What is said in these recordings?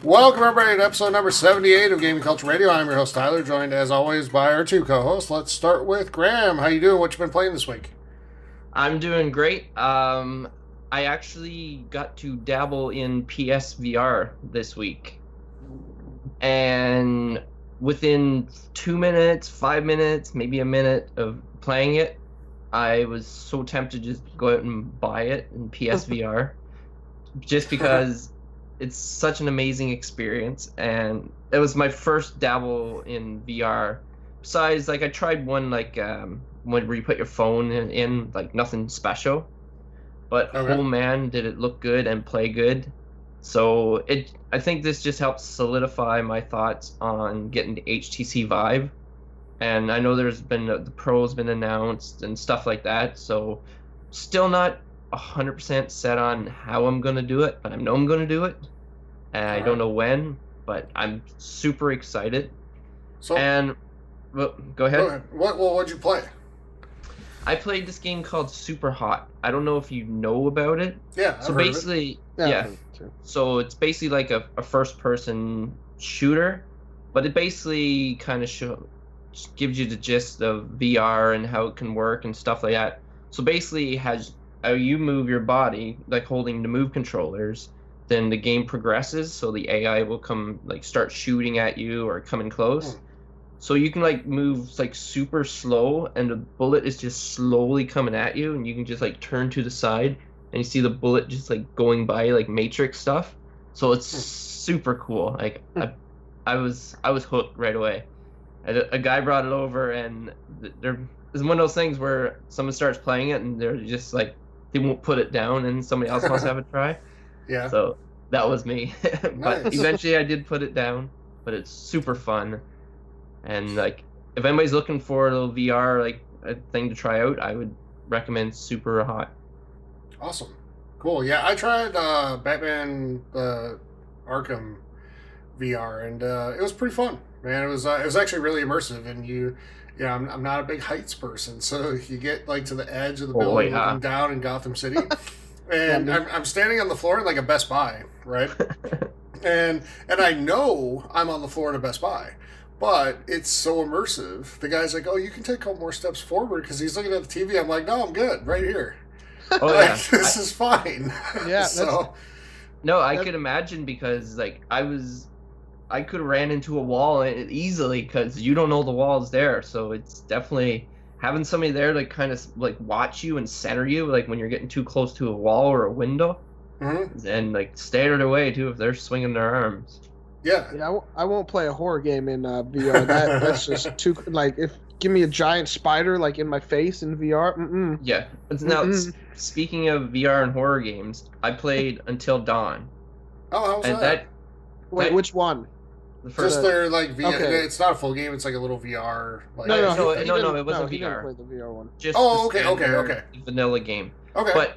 Welcome, everybody, to episode number 78 of Gaming Culture Radio. I'm your host, Tyler, joined as always by our two co-hosts. Let's start with Graham. How you doing? What you been playing this week? I'm doing great. I actually got to dabble in PSVR this week. And within 2 minutes, 5 minutes, maybe a minute of playing it, I was so tempted to just go out and buy it in PSVR. Just because it's such an amazing experience. And it was my first dabble in VR. Besides, I tried one, where you put your phone in, nothing special. But Okay. oh man, did it look good and play good. So I think this just helps solidify my thoughts on getting the HTC Vive. And I know there's been, the Pro's been announced and stuff like that. So still not 100% set on how I'm going to do it, but I know I'm going to do it. And I don't know when, but I'm super excited. So, And well, go ahead. What'd you play? I played this game called Super Hot. I don't know if you know about it. Yeah, I've So heard of it. basically, I've yeah. heard of it too. So it's basically like a first-person shooter, but it basically kind of gives you the gist of VR and how it can work and stuff like that. So basically, it has how you move your body, like holding the move controllers. Then the game progresses, so the AI will come, start shooting at you or coming close. So you can move super slow, and the bullet is just slowly coming at you, and you can just turn to the side, and you see the bullet just going by Matrix stuff. So it's super cool. I was hooked right away. A guy brought it over, and there is one of those things where someone starts playing it, and they're just they won't put it down, and somebody else wants to have a try. Yeah. So that was me. But Nice. eventually I did put it down. But it's super fun. And if anybody's looking for a little VR a thing to try out, I would recommend Super Hot. Awesome. Cool. Yeah, I tried Batman Arkham VR, and it was pretty fun, man. It was actually really immersive, and I'm not a big heights person, so you get to the edge of the building, looking down in Gotham City, and I'm standing on the floor in a Best Buy, right? and I know I'm on the floor in a Best Buy. But it's so immersive. The guy's like, "Oh, you can take a couple more steps forward," because he's looking at the TV. I'm like, "No, I'm good right here. Oh yeah. This is fine." Yeah, So No, I could imagine because I could have ran into a wall easily because you don't know the wall's there. So it's definitely having somebody there to kind of watch you and center you when you're getting too close to a wall or a window, and stay out of their way too if they're swinging their arms. yeah, Yeah, I won't play a horror game in VR. That's just too give me a giant spider in my face in VR. Mm-mm. Yeah. Now, speaking of VR and horror games, I played Until Dawn. Oh, how was And that? Wait, which one? The first Just their VR. Okay. It's not a full game. It's a little VR. No, he it didn't- wasn't he didn't VR. play the VR one. just Oh, the okay, standard vanilla game. Okay. But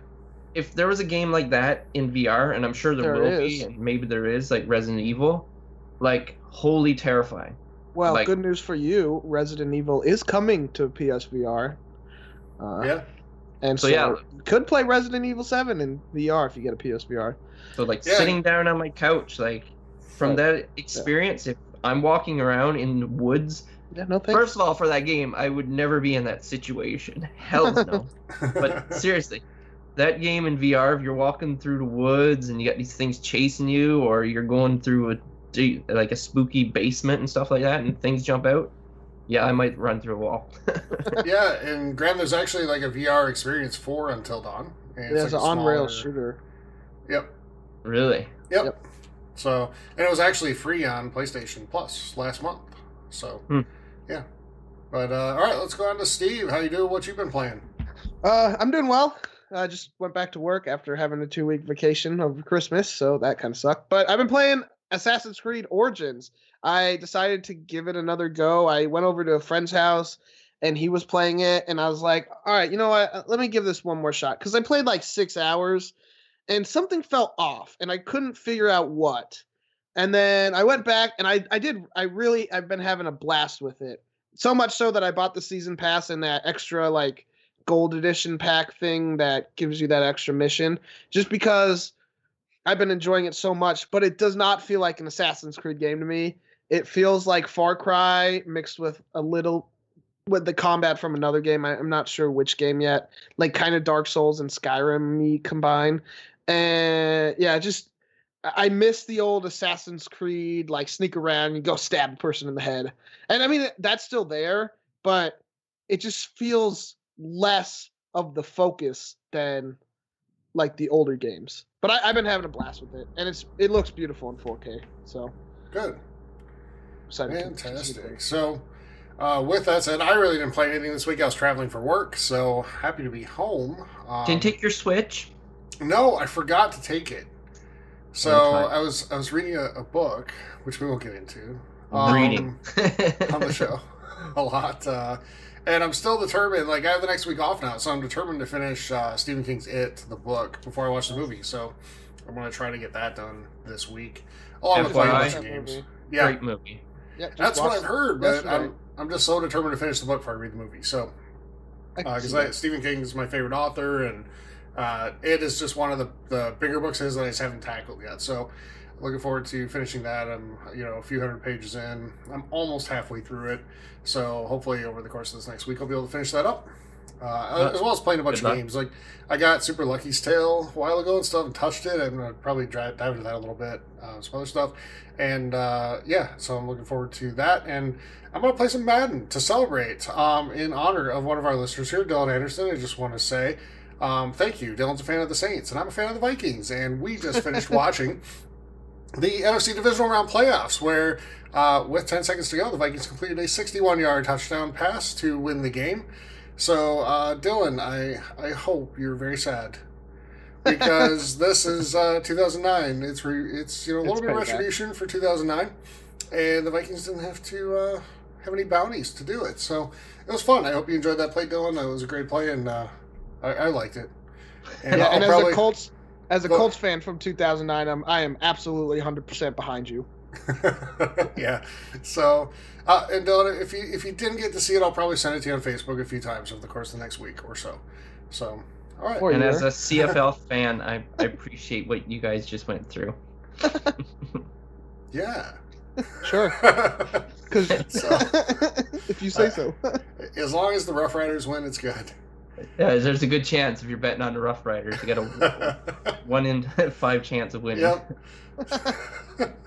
if there was a game like that in VR, and I'm sure there will be, and maybe there is, Resident Evil, wholly terrifying. Well, good news for you. Resident Evil is coming to PSVR. Yeah. And So, so, yeah. you could play Resident Evil 7 in VR if you get a PSVR. So Yeah. sitting down on my couch, from Right. that experience, if I'm walking around in the woods, Yeah, no thanks. first of all, for that game, I would never be in that situation. Hell no. But seriously, that game in VR, if you're walking through the woods and you got these things chasing you, or you're going through a spooky basement and stuff like that, and things jump out, yeah, I might run through a wall. Yeah, and Graham, there's actually a VR experience for Until Dawn. And it's There's an a on-rail smaller- shooter. Yep. Really? Yep. So, and it was actually free on PlayStation Plus last month. So, yeah. But all right, let's go on to Steve. How you doing? What you been playing? I'm doing well. I just went back to work after having a 2-week vacation over Christmas, so that kind of sucked. But I've been playing Assassin's Creed Origins. I decided to give it another go. I went over to a friend's house, and he was playing it, and I was like, all right, you know what? Let me give this one more shot. Because I played 6 hours, and something felt off, and I couldn't figure out what. And then I went back, and I've been having a blast with it. So much so that I bought the season pass and that extra, gold edition pack thing that gives you that extra mission, just because I've been enjoying it so much, but it does not feel like an Assassin's Creed game to me. It feels like Far Cry mixed with the combat from another game. I'm not sure which game yet. Like kind of Dark Souls and Skyrim combine. And yeah, just I miss the old Assassin's Creed, like sneak around and go stab a person in the head. And I mean, that's still there, but it just feels less of the focus than like the older games. But I've been having a blast with it, and it looks beautiful in 4K. So Good. excited. Fantastic. So, with that said, I really didn't play anything this week. I was traveling for work, so happy to be home. Didn't take your Switch? No, I forgot to take it. So I was reading a book, which we won't get into. Reading on the show a lot, and I'm still determined. Like I have the next week off now, so I'm determined to finish Stephen King's It, the book, before I watch the movie. So I'm gonna try to get that done this week, along with playing a bunch of games. Yeah, great movie. Yeah, that's what I've heard, but I'm just so determined to finish the book before I read the movie. So because Stephen King is my favorite author, and it is just one of the bigger books that I just haven't tackled yet. So looking forward to finishing that. I'm a few hundred pages in. I'm almost halfway through it. So hopefully over the course of this next week I'll be able to finish that up. As well as playing a bunch of games. Like I got Super Lucky's Tale a while ago and still haven't touched it. I'm gonna probably dive into that a little bit, some other stuff. And so I'm looking forward to that. And I'm gonna play some Madden to celebrate in honor of one of our listeners here, Dylan Anderson. I just want to say thank you. Dylan's a fan of the Saints, and I'm a fan of the Vikings. And we just finished watching the NFC Divisional Round playoffs, where with 10 seconds to go, the Vikings completed a 61-yard touchdown pass to win the game. So, Dylan, I hope you're very sad, because this is 2009. It's a little bit of retribution for 2009, and the Vikings didn't have to have any bounties to do it. So it was fun. I hope you enjoyed that play, Dylan. It was a great play, and I liked it. And, as a Colts fan from 2009, I am absolutely 100% behind you. Yeah. So, and Dylan, if you didn't get to see it, I'll probably send it to you on Facebook a few times over the course of the next week or so. So, all right. And as a CFL fan, I appreciate what you guys just went through. Yeah. Sure. Because if you say so. As long as the Rough Riders win, it's good. Yeah, there's a good chance if you're betting on the Rough Riders. You got a 1 in 5 chance of winning. Yep.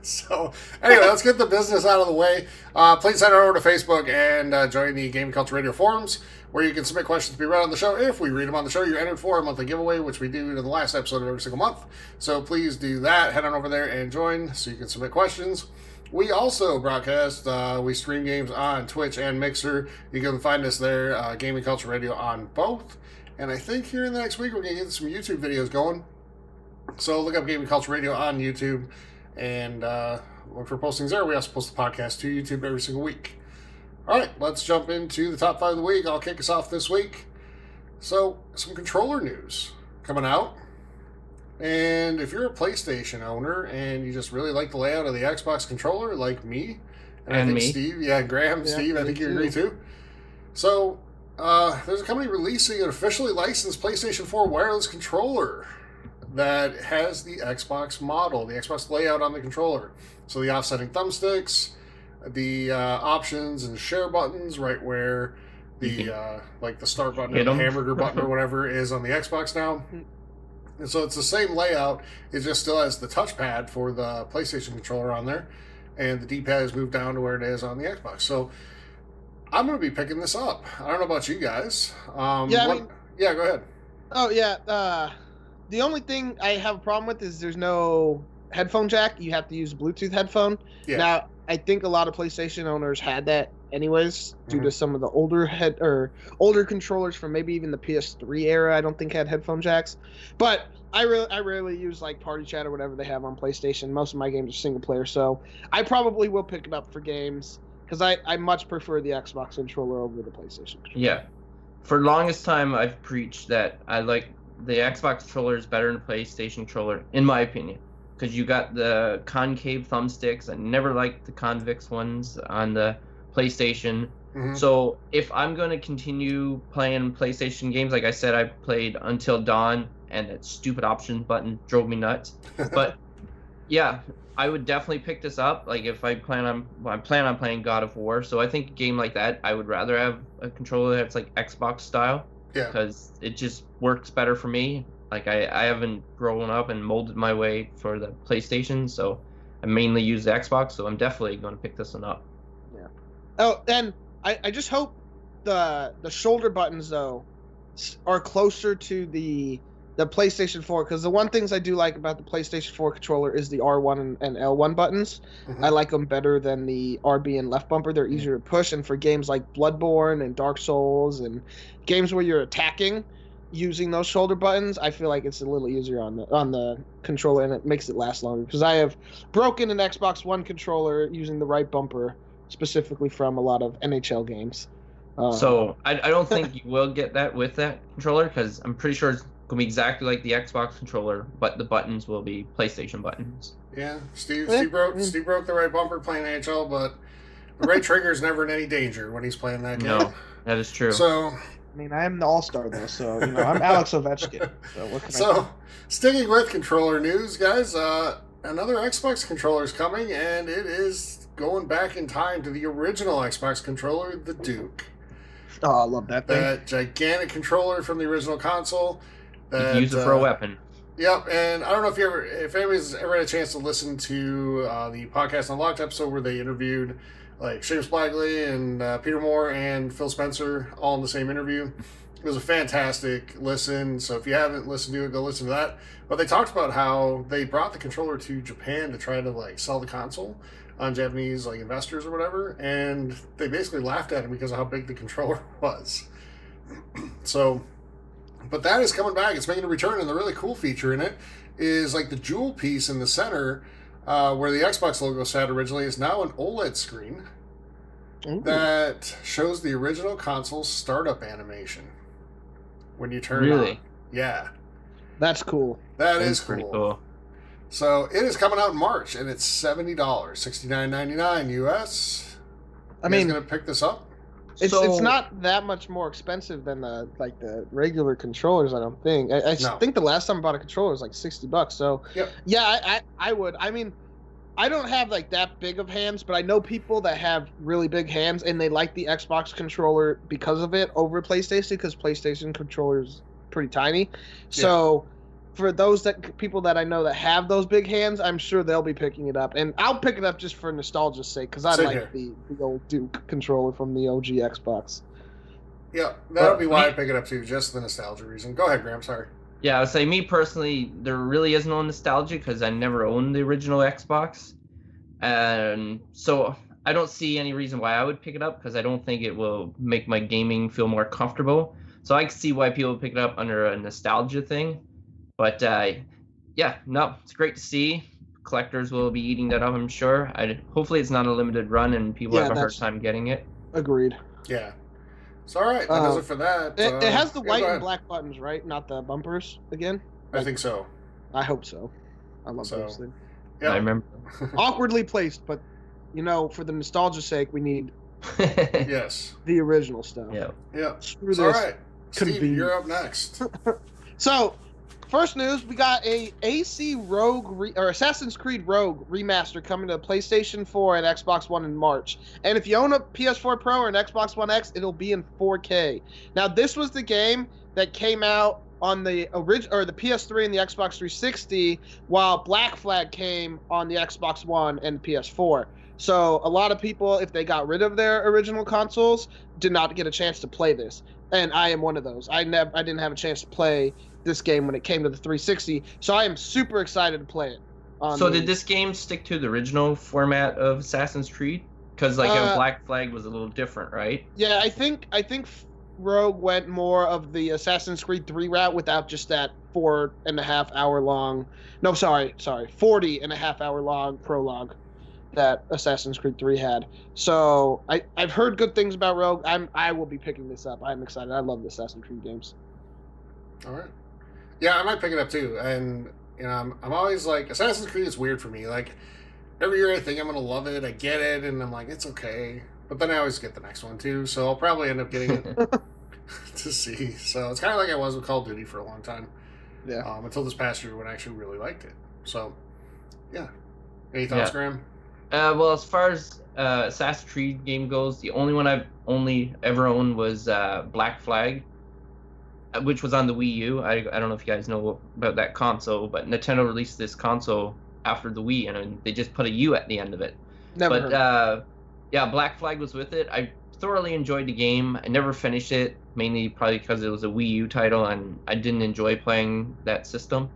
So, anyway, let's get the business out of the way. Please head over to Facebook and join the Gaming Culture Radio forums, where you can submit questions to be read on the show. If we read them on the show, you're entered for a monthly giveaway, which we do in the last episode of every single month. So please do that. Head on over there and join so you can submit questions. We also broadcast, we stream games on Twitch and Mixer. You can find us there, Gaming Culture Radio on both. And I think here in the next week, we're going to get some YouTube videos going. So look up Gaming Culture Radio on YouTube and look for postings there. We also post the podcast to YouTube every single week. All right, let's jump into the top 5 of the week. I'll kick us off this week. So, some controller news coming out. And if you're a PlayStation owner and you just really like the layout of the Xbox controller, like me, and I think me. Steve, Graham, Yeah, Steve, I think you agree too. So, there's a company releasing an officially licensed PlayStation 4 wireless controller that has the Xbox model, the Xbox layout on the controller. So the offsetting thumbsticks, the options and share buttons, right where the like the start button or the hamburger button or whatever is on the Xbox now. And so it's the same layout. It just still has the touchpad for the PlayStation controller on there, and the D-pad is moved down to where it is on the Xbox. So I'm going to be picking this up. I don't know about you guys. Go ahead. Oh yeah. The only thing I have a problem with is there's no headphone jack. You have to use a Bluetooth headphone. Yeah. Now, I think a lot of PlayStation owners had that anyways, due to some of the older controllers from maybe even the PS3 era. I don't think had headphone jacks. But I rarely use like Party Chat or whatever they have on PlayStation. Most of my games are single player, so I probably will pick it up for games because I much prefer the Xbox controller over the PlayStation controller. Yeah. For the longest time, I've preached that I like the Xbox controller is better than the PlayStation controller, in my opinion, because you got the concave thumbsticks. I never liked the convex ones on the PlayStation. Mm-hmm. So if I'm going to continue playing PlayStation games, like I said, I played Until Dawn and that stupid options button drove me nuts. But yeah, I would definitely pick this up. Like if I plan on playing God of War, so I think a game like that, I would rather have a controller that's like Xbox style, Yeah. because it just works better for me. Like I haven't grown up and molded my way for the PlayStation, so I mainly use the Xbox. So I'm definitely going to pick this one up. Yeah. Oh, and I just hope the shoulder buttons though are closer to the PlayStation 4, because the one things I do like about the PlayStation 4 controller is the R1 and L1 buttons. Mhm. I like them better than the RB and left bumper. They're easier to push, and for games like Bloodborne and Dark Souls and games where you're attacking using those shoulder buttons, I feel like it's a little easier on the controller, and it makes it last longer, because I have broken an Xbox One controller using the right bumper specifically from a lot of NHL games. So I don't think you will get that with that controller, because I'm pretty sure it's going to be exactly like the Xbox controller, but the buttons will be PlayStation buttons. Yeah, Steve broke the right bumper playing NHL, but the right trigger is never in any danger when he's playing that game. No, that is true. So, I mean, I am the all-star though, so I'm Alex Ovechkin. So what can I do? Sticking with controller news, guys, another Xbox controller is coming, and it is going back in time to the original Xbox controller, the Duke. Oh, I love that thing. That gigantic controller from the original console. You can use it for a weapon. Yep, and I don't know if anybody's ever had a chance to listen to the Podcast Unlocked episode where they interviewed like James Blagley and Peter Moore and Phil Spencer all in the same interview. It was a fantastic listen, so if you haven't listened to it, go listen to that. But they talked about how they brought the controller to Japan to try to like sell the console on Japanese like investors or whatever, and they basically laughed at him because of how big the controller was. So, but that is coming back. It's making a return, and the really cool feature in it is like the jewel piece in the center where the Xbox logo sat originally is now an OLED screen. Ooh. That shows the original console's startup animation when you turn it on. Yeah. That's cool. That is pretty cool. So it is coming out in March, and it's $70, $69.99 US. I mean, going to pick this up? It's not that much more expensive than the regular controllers. I don't think. I think the last time I bought a controller was like $60. So yep. Yeah, I would. I mean, I don't have like that big of hands, but I know people that have really big hands, and they like the Xbox controller because of it over PlayStation, because PlayStation controller's pretty tiny. So for those people that I know that have those big hands, I'm sure they'll be picking it up, and I'll pick it up just for nostalgia's sake, because I like the old Duke controller from the OG Xbox. Yeah, that'll be why I pick it up too, just the nostalgia reason. Go ahead, Graham. Sorry. Yeah, I would say me personally, there really is no nostalgia because I never owned the original Xbox, and so I don't see any reason why I would pick it up, because I don't think it will make my gaming feel more comfortable. So I can see why people pick it up under a nostalgia thing. But it's great to see. Collectors will be eating that up, I'm sure. Hopefully it's not a limited run and people have a hard time getting it. Agreed. Yeah. It's all right. That does it for that. It has the white and black buttons, right? Not the bumpers again? I think so. I hope so. I love those things. Yeah. I remember. Awkwardly placed, but, for the nostalgia's sake, we need yes. the original stuff. Yeah. Yeah. Screw this. All right. Steve, you're up next. So, first news, we got a Assassin's Creed Rogue remaster coming to PlayStation 4 and Xbox One in March. And if you own a PS4 Pro or an Xbox One X, it'll be in 4K. Now, this was the game that came out on the the PS3 and the Xbox 360, while Black Flag came on the Xbox One and PS4. So a lot of people, if they got rid of their original consoles, did not get a chance to play this. And I am one of those. I didn't have a chance to play this game when it came to the 360, so I am super excited to play it. Did this game stick to the original format of Assassin's Creed? Because Black Flag was a little different, right? Yeah, I think Rogue went more of the Assassin's Creed 3 route without just that 40.5 hour long prologue that Assassin's Creed 3 had. So I've heard good things about Rogue. I will be picking this up. I'm excited. I love the Assassin's Creed games. All right. Yeah, I might pick it up too. And I'm always like, Assassin's Creed is weird for me. Like every year I think I'm gonna love it. I get it, and I'm like, it's okay. But then I always get the next one too, so I'll probably end up getting it to see. So it's kind of like I was with Call of Duty for a long time. Yeah. Until this past year when I actually really liked it. So, yeah. Any thoughts, Graham? Well, as far as Assassin's Creed game goes, the only one I've only ever owned was Black Flag, which was on the Wii U. I don't know if you guys know about that console, but Nintendo released this console after the Wii, and they just put a U at the end of it. Never heard. Yeah, Black Flag was with it. I thoroughly enjoyed the game. I never finished it, mainly probably because it was a Wii U title, and I didn't enjoy playing that system.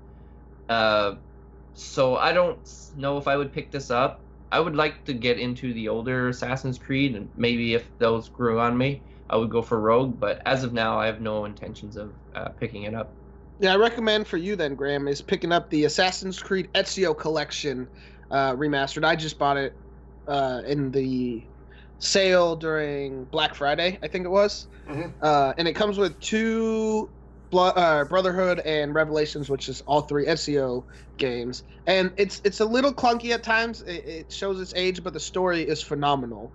So I don't know if I would pick this up. I would like to get into the older Assassin's Creed, and maybe if those grew on me, I would go for Rogue. But as of now, I have no intentions of picking it up. Yeah, I recommend for you then, Graham, is picking up the Assassin's Creed Ezio Collection remastered. I just bought it in the sale during Black Friday, I think it was. And it comes with 2 Brotherhood and Revelations, which is all 3 Ezio games. And it's a little clunky at times. It shows its age, but the story is phenomenal.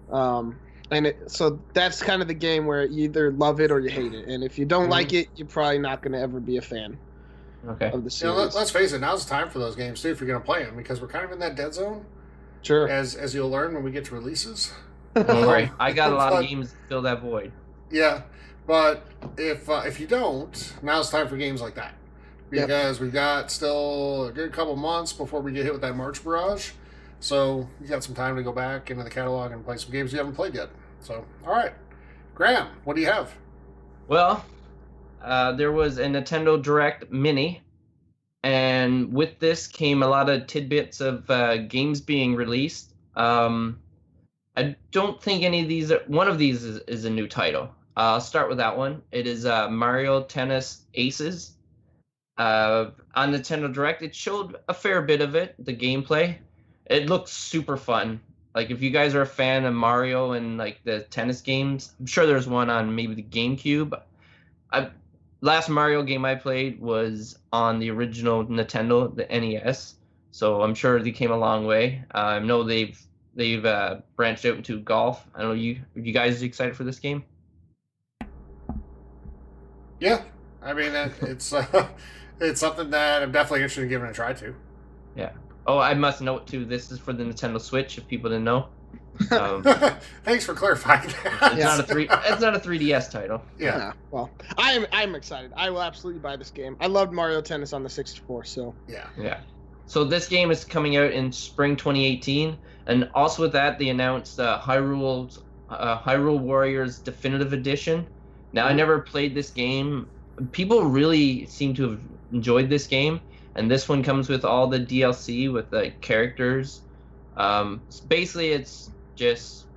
So that's kind of the game where you either love it or you hate it. And if you don't like it, you're probably not going to ever be a fan of the series. Let's face it, now's the time for those games, too, if you're going to play them, because we're kind of in that dead zone. Sure. As you'll learn when we get to releases. Don't worry. I got a lot of games to fill that void. Yeah, but if you don't, now's the time for games like that. Because we've got still a good couple months before we get hit with that March barrage. So you got some time to go back into the catalog and play some games you haven't played yet. So, all right. Graham, what do you have? Well, there was a Nintendo Direct Mini, and with this came a lot of tidbits of games being released. I don't think any of these one of these is a new title. I'll start with that one. It is Mario Tennis Aces. On Nintendo Direct, it showed a fair bit of it, the gameplay. It looks super fun. Like, if you guys are a fan of Mario and, like, the tennis games, I'm sure there's one on maybe the GameCube. Last Mario game I played was on the original Nintendo, the NES, so I'm sure they came a long way. I know they've branched out into golf. I don't know, you guys excited for this game? Yeah, I mean, it's something that I'm definitely interested in giving a try to. Yeah. Oh, I must note too, this is for the Nintendo Switch, if people didn't know. Thanks for clarifying that. It's not a 3DS title. Yeah. Well, I'm excited. I will absolutely buy this game. I loved Mario Tennis on the 64, so. Yeah. So this game is coming out in spring 2018, and also with that, they announced Hyrule Warriors Definitive Edition. Now, I never played this game. People really seem to have enjoyed this game. And this one comes with all the DLC with the characters. Basically, it's just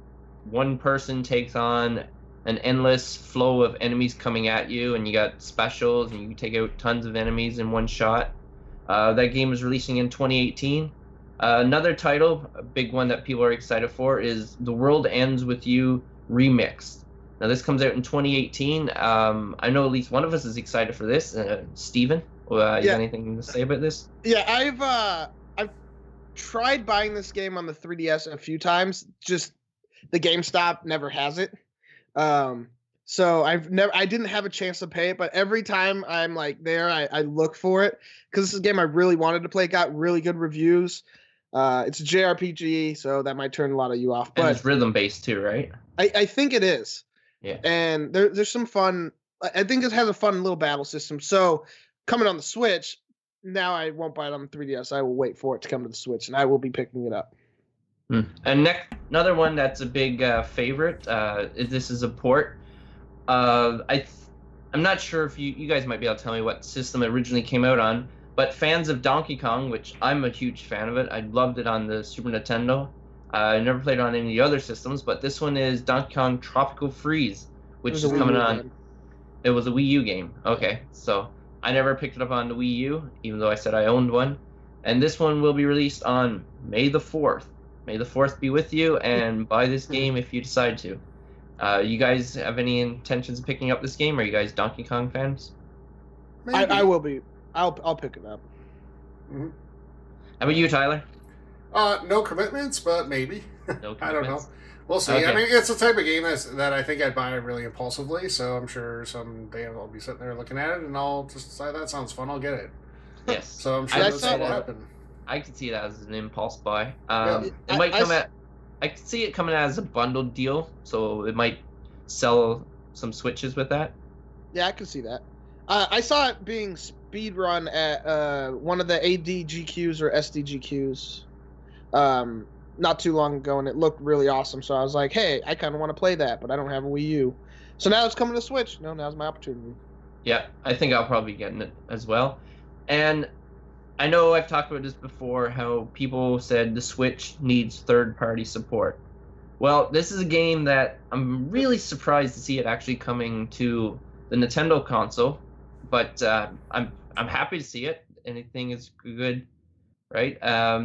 one person takes on an endless flow of enemies coming at you, and you got specials, and you can take out tons of enemies in one shot. That game is releasing in 2018. Another title, a big one that people are excited for, is The World Ends With You Remixed. Now, this comes out in 2018. I know at least one of us is excited for this, Steven. You got anything to say about this? Yeah, I've tried buying this game on the 3DS a few times. Just the GameStop never has it. So I didn't have a chance to pay it, but every time I'm like there, I look for it because this is a game I really wanted to play. It got really good reviews. It's a JRPG, so that might turn a lot of you off. But and it's rhythm based too, right? I think it is. Yeah. And there's some fun. I think it has a fun little battle system. So coming on the Switch, now I won't buy it on the 3DS. I will wait for it to come to the Switch, and I will be picking it up. And another one that's a big favorite. This is a port. I'm not sure if you guys might be able to tell me what system it originally came out on, but fans of Donkey Kong, which I'm a huge fan of it. I loved it on the Super Nintendo. I never played it on any of the other systems, but this one is Donkey Kong Tropical Freeze, which is coming on. It was a Wii U game. Okay, so I never picked it up on the Wii U, even though I said I owned one. And this one will be released on May the 4th. May the 4th be with you, and buy this game if you decide to. You guys have any intentions of picking up this game? Are you guys Donkey Kong fans? I will be. I'll pick it up. Mm-hmm. How about you, Tyler? No commitments, but maybe. No commitments. I don't know. We'll see. I Okay. mean, it's the type of game that I think I'd buy really impulsively, so I'm sure someday I'll be sitting there looking at it and I'll just decide that sounds fun, I'll get it. Yes. So I'm sure I that's saw what will that. happen. I could see that as an impulse buy. Yeah. It might I come s- at. I could see it coming as a bundled deal, so it might sell some Switches with that. Yeah, I can see that. I saw it being speed run at one of the ADGQs or SDGQs not too long ago, and it looked really awesome. So I was like, hey, I kind of want to play that, but I don't have a Wii U. So now it's coming to Switch. No, now's my opportunity. Yeah, I think I'll probably be getting it as well. And I know I've talked about this before, how people said the Switch needs third-party support. Well, this is a game that I'm really surprised to see it actually coming to the Nintendo console, but I'm happy to see it. Anything is good, right?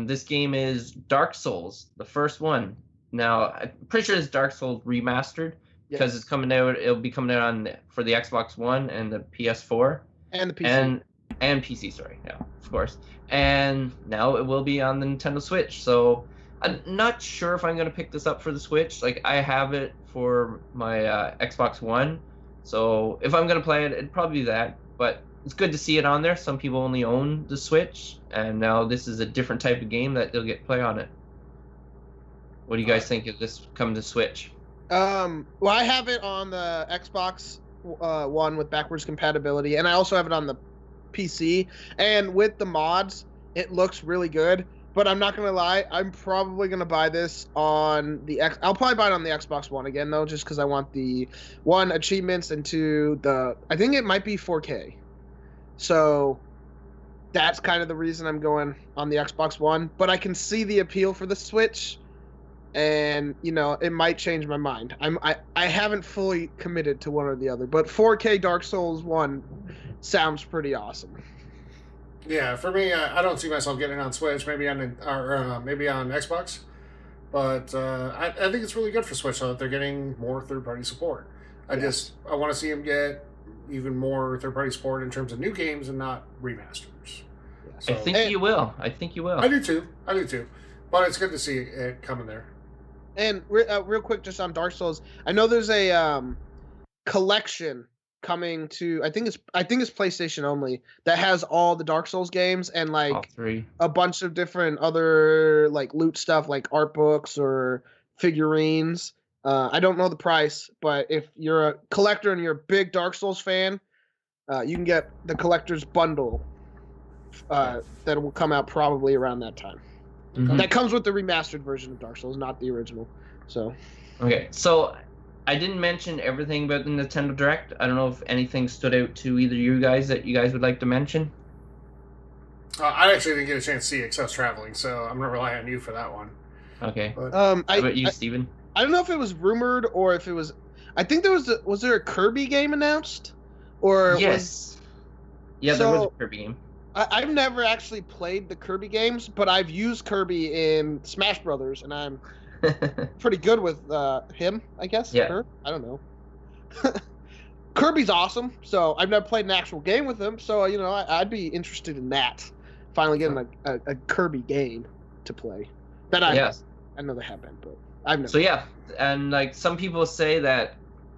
This game is Dark Souls, the first one. Now, I'm pretty sure it's Dark Souls remastered because Yes. it's coming out. It'll be coming out for the Xbox One and the PS4 And the PC. and PC. Sorry, yeah, of course. And now it will be on the Nintendo Switch. So I'm not sure if I'm gonna pick this up for the Switch. Like I have it for my Xbox One, so if I'm gonna play it, it'd probably be that. But it's good to see it on there. Some people only own the Switch, and now this is a different type of game that they'll get play on it. What do you guys think of this coming to Switch? Well, I have it on the Xbox One with backwards compatibility, and I also have it on the PC. And with the mods, it looks really good. But I'm not gonna lie, I'm probably gonna buy this on the X. I'll probably buy it on the Xbox One again though, just because I want the one achievements and two the. I think it might be 4K. So that's kind of the reason I'm going on the Xbox One. But I can see the appeal for the Switch, and it might change my mind. I haven't fully committed to one or the other, but 4K Dark Souls 1 sounds pretty awesome. Yeah, for me, I don't see myself getting on Switch. Maybe maybe on Xbox, but I think it's really good for Switch though that they're getting more third party support. Yes. I want to see them get even more third party support in terms of new games and not remasters. Yeah. So I think you will. I think you will. I do too. I do too. But it's good to see it coming there. And real quick, just on Dark Souls, I know there's a collection coming to. I think it's PlayStation only that has all the Dark Souls games and All like three. a bunch of different other like loot stuff, like art books or figurines. I don't know the price, but if you're a collector and you're a big Dark Souls fan, you can get the collector's bundle that will come out probably around that time. Mhm. That comes with the remastered version of Dark Souls, not the original. So Okay, so I didn't mention everything about the Nintendo Direct. I don't know if anything stood out to either you guys that you guys would like to mention. I actually didn't get a chance to see it because I was traveling, so I'm gonna rely on you for that one. Okay. But How about you, Steven? I don't know if it was rumored or if it was. I think there was there a Kirby game announced, or Yes. Yeah, there was a So- Kirby game. I've never actually played the Kirby games, but I've used Kirby in Smash Brothers, and I'm pretty good with him, I guess. Yeah. Her? I don't know. Kirby's awesome, so I've never played an actual game with him, so I'd be interested in that. Finally getting a Kirby game to play. That Yes. I know they have been, but I've never. So yeah, and like some people say that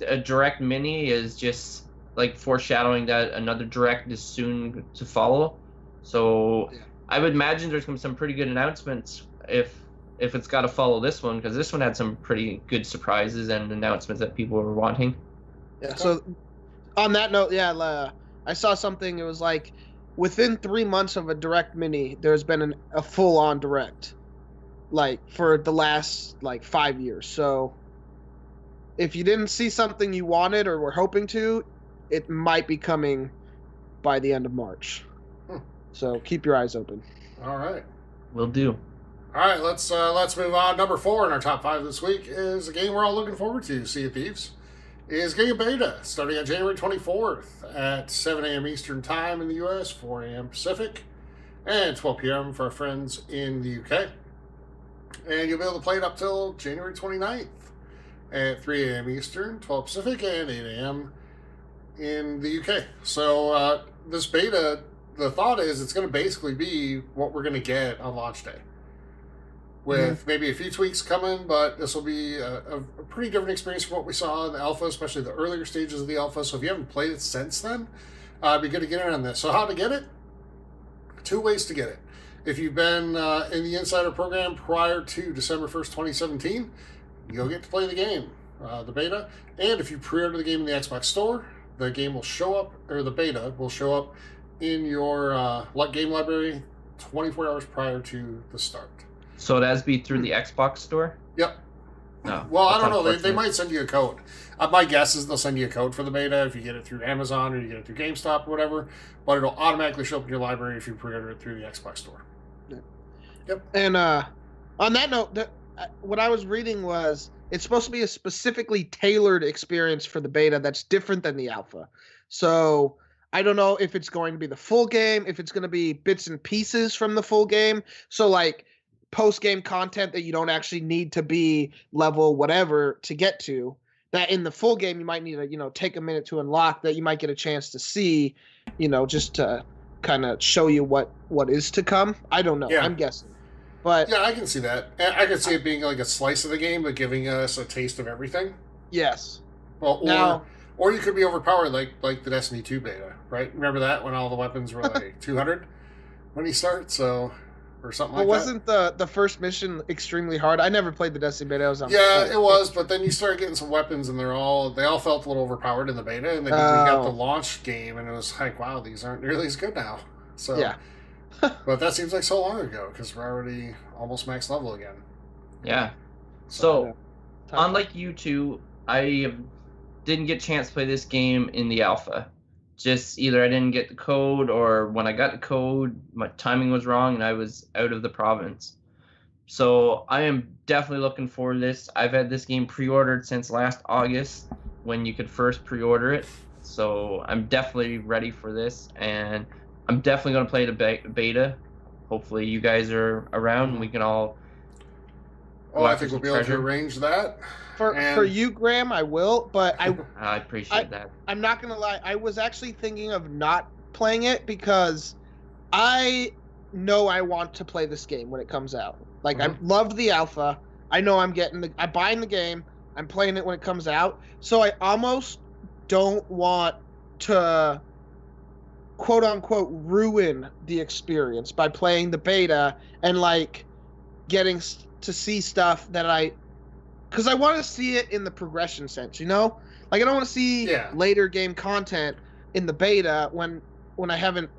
a Direct Mini is just like foreshadowing that another Direct is soon to follow. So Yeah. I would imagine there's gonna be some pretty good announcements if it's got to follow this one, because this one had some pretty good surprises and announcements that people were wanting. Yeah. So on that note, I saw something. It was like within 3 months of a Direct Mini, there's been a full-on Direct, like for the last like 5 years. So if you didn't see something you wanted or were hoping to, it might be coming by the end of March. Hmm. So keep your eyes open. all right. Will do. All right, let's move on. Number 4 in our top 5 this week is a game we're all looking forward to. Sea of Thieves is getting a beta starting on January 24th at 7 a.m. Eastern Time in the U.S., 4 a.m. Pacific, and 12 p.m. for our friends in the UK. And you'll be able to play it up till January 29th at 3 a.m. Eastern, 12 Pacific, and 8 a.m. in the UK. So this beta, the thought is it's going to basically be what we're going to get on launch day. with maybe a few tweaks coming, but this will be a pretty different experience from what we saw in the alpha, especially the earlier stages of the alpha. So if you haven't played it since then, it'd be good to get in on this. So how to get it? 2 ways to get it. If you've been in the Insider program prior to December 1st, 2017, you'll get to play the game, the beta. And if you pre-order the game in the Xbox Store, the game will show up, or the beta will show up in your game library 24 hours prior to the start. So it has to be through the Xbox Store? Yep. No. Well, I don't know. They might send you a code. My guess is they'll send you a code for the beta if you get it through Amazon or you get it through GameStop or whatever. But it'll automatically show up in your library if you pre-order it through the Xbox Store. Yeah. Yep. And on that note, what I was reading was it's supposed to be a specifically tailored experience for the beta that's different than the alpha. So I don't know if it's going to be the full game, if it's going to be bits and pieces from the full game. So like post-game content that you don't actually need to be level whatever to get to, that in the full game you might need to, take a minute to unlock, that you might get a chance to see, just to kind of show you what is to come. I don't know. Yeah. I'm guessing. But yeah, I can see that. I can see it being like a slice of the game, but giving us a taste of everything. Yes. Well, or you could be overpowered like the Destiny 2 beta, right? Remember that when all the weapons were like 200 when you start, or something like that. Wasn't the first mission extremely hard? I never played the Destiny beta. It was, but then you started getting some weapons, and they all felt a little overpowered in the beta, and then we got the launch game, and it was like, wow, these aren't nearly as good now. So yeah. But that seems like so long ago because we're already almost max level again. Yeah. So unlike you two, I didn't get a chance to play this game in the alpha. Just either I didn't get the code, or when I got the code, my timing was wrong and I was out of the province. So I am definitely looking forward to this. I've had this game pre-ordered since last August when you could first pre-order it. So I'm definitely ready for this, and I'm definitely going to play the beta. Hopefully you guys are around and we can all... I think we'll be able to arrange that. For you, Graham, I will, but I appreciate that. I'm not going to lie. I was actually thinking of not playing it because I know I want to play this game when it comes out. Like, I loved the alpha. I know I'm buying the game. I'm playing it when it comes out. So I almost don't want to, quote unquote, ruin the experience by playing the beta and like getting to see stuff that because I want to see it in the progression sense, like I don't want to see later game content in the beta when I haven't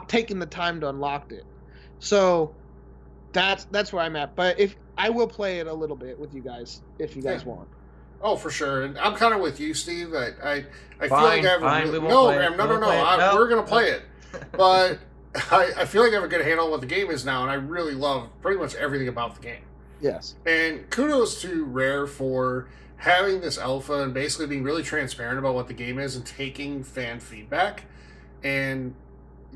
taken the time to unlock it. So that's where I'm at. But if I will play it a little bit with you guys if you guys want. Oh, for sure. And I'm kind of with you, Steve. I feel like I have we're gonna play it, but I feel like I have a good handle on what the game is now, and I really love pretty much everything about the game. Yes. And kudos to Rare for having this alpha and basically being really transparent about what the game is and taking fan feedback and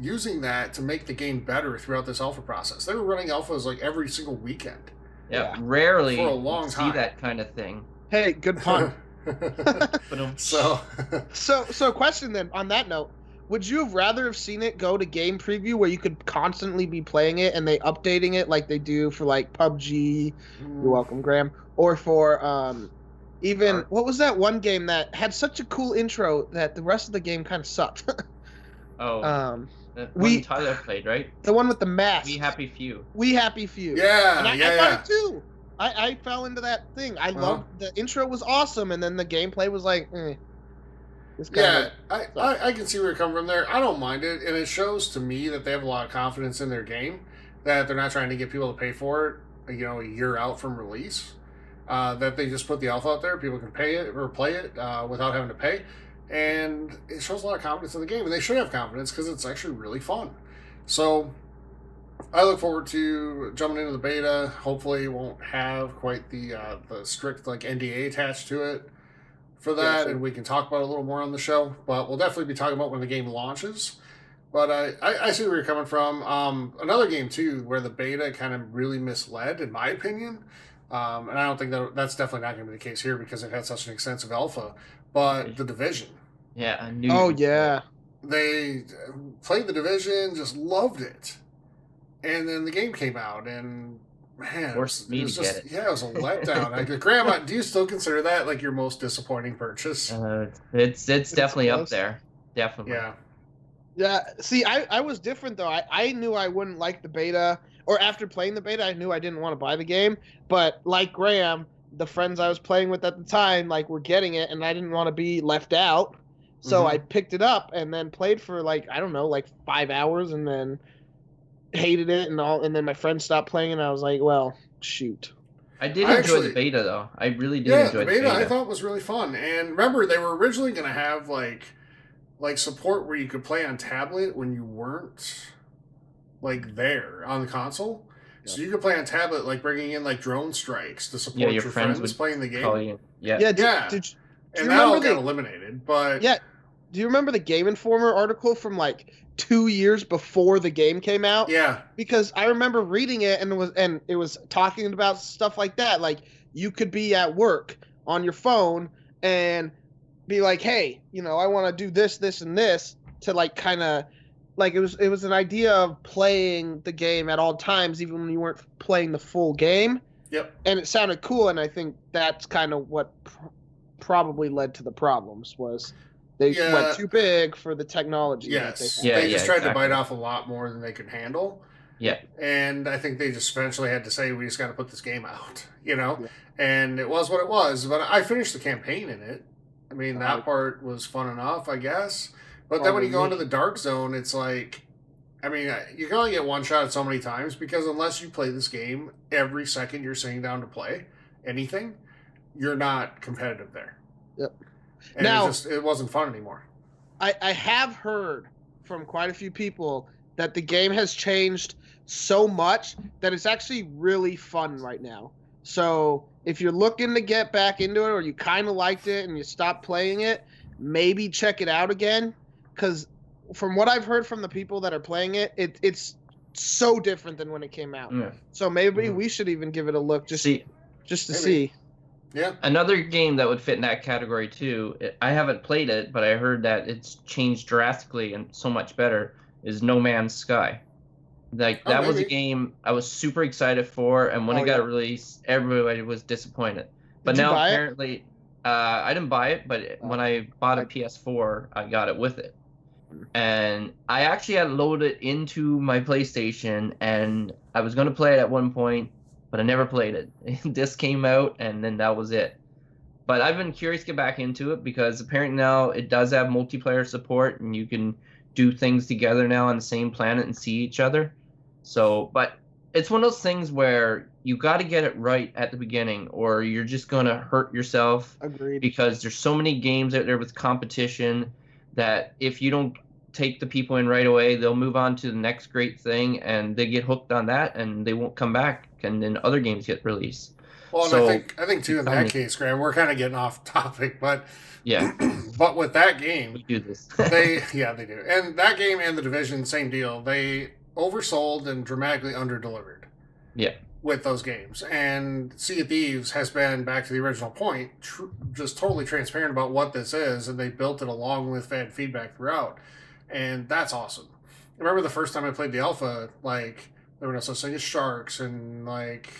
using that to make the game better throughout this alpha process. They were running alphas like every single weekend. Yeah. Rarely for a long time. See that kind of thing. Hey, good pun. So question then, on that note, would you have rather have seen it go to game preview where you could constantly be playing it and they updating it like they do for like PUBG, you're welcome, Graham, or for what was that one game that had such a cool intro that the rest of the game kind of sucked? Tyler played, right? The one with the mask. We Happy Few. Yeah, I thought it too. I fell into that thing. I loved the intro was awesome, and then the gameplay was like, I can see where you're coming from there. I don't mind it, and it shows to me that they have a lot of confidence in their game, that they're not trying to get people to pay for it, a year out from release. That they just put the alpha out there, people can pay it or play it without having to pay, and it shows a lot of confidence in the game, and they should have confidence because it's actually really fun. So I look forward to jumping into the beta. Hopefully it won't have quite the strict like NDA attached to it for that, and we can talk about it a little more on the show. But we'll definitely be talking about when the game launches. But I see where you're coming from. Another game, too, where the beta kind of really misled, in my opinion. And I don't think that's definitely not going to be the case here because it had such an extensive alpha. But The Division. Yeah, I knew. Oh, yeah. They played The Division, just loved it. And then the game came out, and Man, Forced it me to was get just it. yeah, it was a letdown. Grandma, do you still consider that like your most disappointing purchase? It's It's definitely up close. there. Definitely. Yeah, Yeah, see, I was different though. I knew I wouldn't like the beta, or after playing the beta, I knew I didn't want to buy the game. But like Graham, the friends I was playing with at the time, like, were getting it, and I didn't want to be left out. So I hmm picked it up and then played for like, I don't know, like 5 hours, and then hated it and all. And then my friend stopped playing, and I was like, well, shoot. I did I enjoy the actually beta though. I really did yeah, the enjoy the beta I beta. thought was really fun. And remember, they were originally going to have like support where you could play on tablet when you weren't like there on the console. Yeah, So you could play on tablet, like bringing in like drone strikes to Yeah, support your your friends friends would playing the game. call you. Yeah. yeah. Yeah, Do you and that all remember got the eliminated. But Yeah. Do you remember the Game Informer article from like 2 years before the game came out? yeah, Because I remember reading it, and it was talking about stuff like that. Like, you could be at work on your phone and be like, hey, I want to do this, this, and this, to like kind of, like, it was an idea of playing the game at all times, even when you weren't playing the full game. yep, And it sounded cool, and I think that's kind of what probably led to the problems, was they went yeah, too big for the technology that they yes. had. Yeah, They yeah, just tried to bite exactly. off a lot more than they could handle. Yeah. And I think they just eventually had to say, we just got to put this game out, you know? Yeah. And it was what it was. But I finished the campaign in it. I mean, that part was fun enough, I guess. But then when you go into the dark zone, it's like, I mean, you can only get one shot at so many times, because unless you play this game every second you're sitting down to play anything, you're not competitive there. Yep. And Now, it wasn't fun anymore. I have heard from quite a few people that the game has changed so much that it's actually really fun right now. So if you're looking to get back into it, or you kind of liked it and you stopped playing it, maybe check it out again. Because from what I've heard from the people that are playing it, it's so different than when it came out. Yeah. So maybe Mhm. we should even give it a look, just to Maybe. see. Yeah. Another game that would fit in that category too, I haven't played it, but I heard that it's changed drastically and so much better, is No Man's Sky. Like, Oh, that was a maybe. game I was super excited for, and when Oh, it got yeah. released, everybody was disappointed. But Did you now buy it? apparently, I didn't buy it, but when I bought a PS4, I got it with it. And I actually had loaded it into my PlayStation, and I was going to play it at one point, but I never played it. This came out, and then that was it. But I've been curious to get back into it, because apparently now it does have multiplayer support, and you can do things together now on the same planet and see each other. So, but it's one of those things where you got to get it right at the beginning, or you're just going to hurt yourself, Agreed. because there's so many games out there with competition that if you don't take the people in right away, they'll move on to the next great thing, and they get hooked on that, and they won't come back, and then other games get released. Well, and So I think too, in that case, Graham, we're kind of getting off topic, but yeah, but with that game, we do this. they do, and that game and The Division, same deal. They oversold and dramatically underdelivered. Yeah. With those games, and Sea of Thieves has been, back to the original point, just totally transparent about what this is, and they built it along with fan feedback throughout, and that's awesome. I remember the first time I played the alpha, like, there were no such thing as sharks, and like,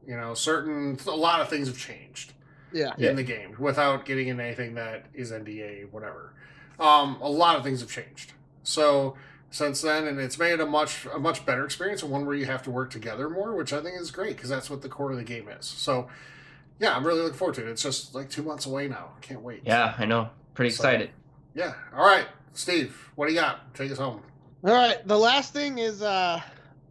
a lot of things have changed Yeah. in the game without getting into anything that is NDA, whatever. A lot of things have changed. So since then, and it's made a much better experience, and one where you have to work together more, which I think is great, because that's what the core of the game is. So yeah, I'm really looking forward to it. It's just like 2 months away now. Can't wait. Yeah, I know. Pretty excited. Yeah. All right, Steve, what do you got? Take us home. All right. The last thing is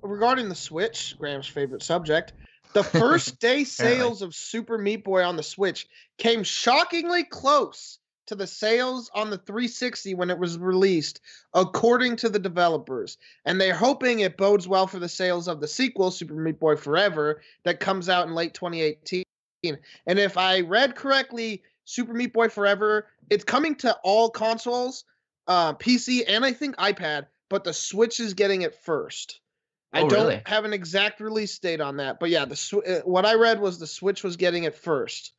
regarding the Switch, Graham's favorite subject. The first day sales of Super Meat Boy on the Switch came shockingly close to the sales on the 360 when it was released, according to the developers. And they're hoping it bodes well for the sales of the sequel, Super Meat Boy Forever, that comes out in late 2018. And if I read correctly, Super Meat Boy Forever, it's coming to all consoles, PC, and I think iPad, but the Switch is getting it first. I don't have an exact release date on that, but yeah, what I read was the Switch was getting it first.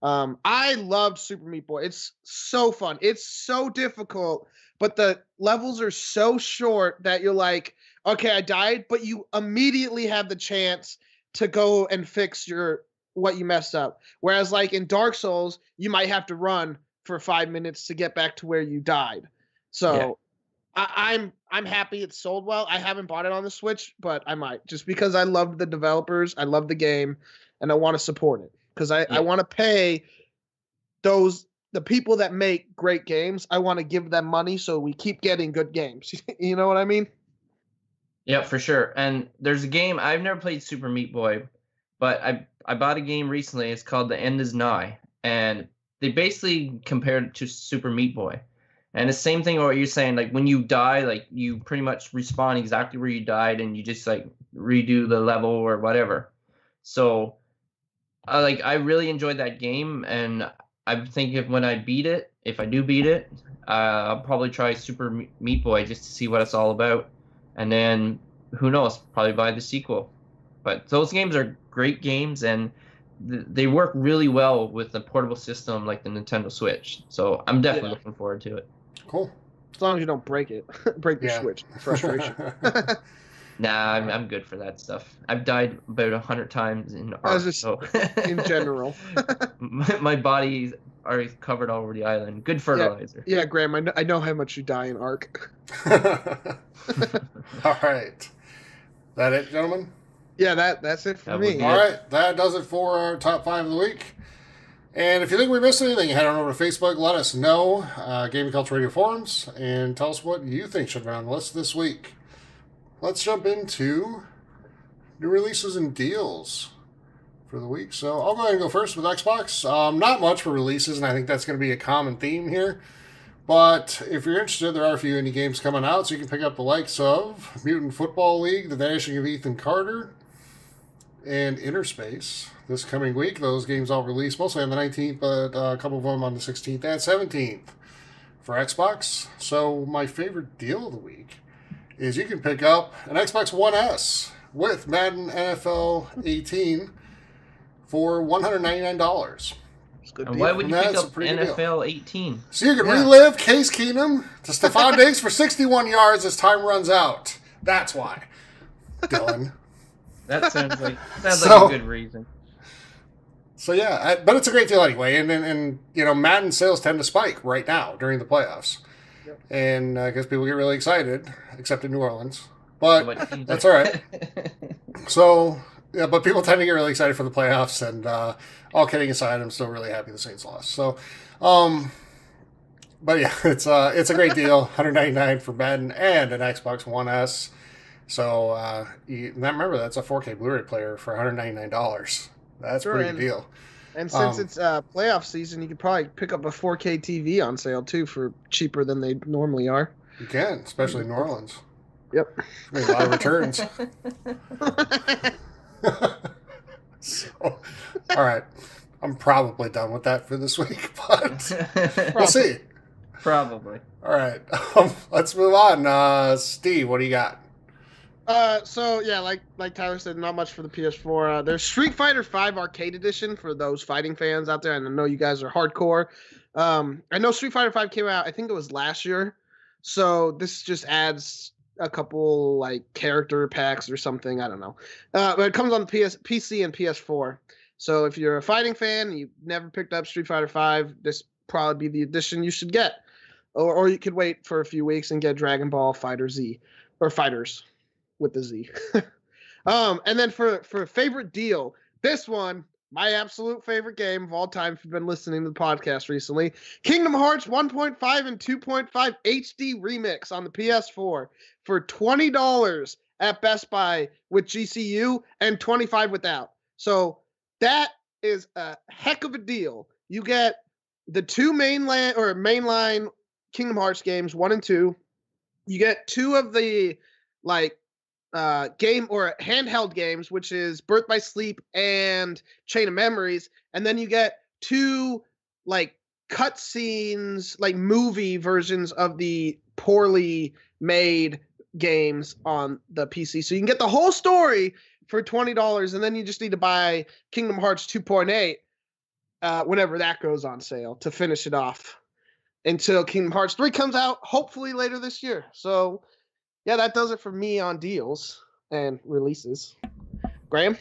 I loved Super Meat Boy. It's so fun. It's so difficult, but the levels are so short that you're like, okay, I died, but you immediately have the chance to go and fix what you messed up. Whereas like in Dark Souls, you might have to run for 5 minutes to get back to where you died. So I'm happy it's sold well. I haven't bought it on the Switch, but I might, just because I love the developers, I love the game, and I want to support it because I want to pay the people that make great games. I want to give them money so we keep getting good games. You know what I mean? Yeah, for sure. And there's a game I've never played Super Meat Boy, but I bought a game recently. It's called The End Is Nigh, and they basically compared it to Super Meat Boy. And the same thing what you're saying, like when you die, like you pretty much respawn exactly where you died, and you just like redo the level or whatever. So, I really enjoyed that game, and I'm thinking when I beat it, if I do beat it, I'll probably try Super Meat Boy just to see what it's all about, and then who knows, probably buy the sequel. But those games are great games, and they work really well with the portable system like the Nintendo Switch. So I'm definitely looking forward to it. Cool. As long as you don't break it, break the Switch. Frustration. Nah, I'm good for that stuff. I've died about 100 times in Ark, so in general. my body's already covered all over the island. Good fertilizer. Yeah, Graham, I know how much you die in Ark. All right. That it, gentlemen? Yeah, that's it for me. All right, that does it for our top 5 of the week. And if you think we missed anything, head on over to Facebook, let us know, Gaming Culture Radio forums, and tell us what you think should be on the list this week. Let's jump into new releases and deals for the week. So I'll go ahead and go first with Xbox. Not much for releases, and I think that's going to be a common theme here. But if you're interested, there are a few indie games coming out, so you can pick up the likes of Mutant Football League, The Vanishing of Ethan Carter, and Inner Space this coming week. Those games all released mostly on the 19th, but a couple of them on the 16th and 17th for Xbox. So my favorite deal of the week is you can pick up an Xbox One S with Madden NFL 18 for $199. And why would you pick up NFL 18? So you can relive Case Keenum to Stephon Diggs for 61 yards as time runs out. That's why, Dylan. That sounds like a good reason. So yeah, but it's a great deal anyway, and you know, Madden sales tend to spike right now during the playoffs, and because people get really excited, except in New Orleans, but that's all right. So yeah, but people tend to get really excited for the playoffs, and all kidding aside, I'm still really happy the Saints lost. So, but yeah, it's a great deal, $199 for Madden and an Xbox One S. So remember, that's a 4K Blu-ray player for $199. That's a pretty good deal. And since it's playoff season, you could probably pick up a 4K TV on sale too for cheaper than they normally are. You can, especially in New Orleans. Yep. I mean, a lot of returns. So, all right. I'm probably done with that for this week, but we'll see. Probably. All right. Let's move on. Steve, what do you got? So yeah, like Tyler said, not much for the PS4. There's Street Fighter V Arcade Edition for those fighting fans out there, and I know you guys are hardcore. I know Street Fighter V came out, I think it was last year, so this just adds a couple like character packs or something. I don't know, but it comes on PC and PS4. So if you're a fighting fan, and you've never picked up Street Fighter V, this probably be the edition you should get, or you could wait for a few weeks and get Dragon Ball Fighter Z or Fighters with the Z. And then for favorite deal, this one, my absolute favorite game of all time, if you've been listening to the podcast recently, Kingdom Hearts 1.5 and 2.5 HD Remix on the PS4 for $20 at Best Buy with GCU and $25 without. So that is a heck of a deal. You get the two mainline Kingdom Hearts games, 1 and 2. You get 2 of the game or handheld games, which is Birth by Sleep and Chain of Memories, and then you get 2 cutscenes, movie versions of the poorly made games on the PC. So you can get the whole story for $20, and then you just need to buy Kingdom Hearts 2.8 whenever that goes on sale to finish it off until Kingdom Hearts 3 comes out, hopefully later this year. So yeah, that does it for me on deals and releases. Graham?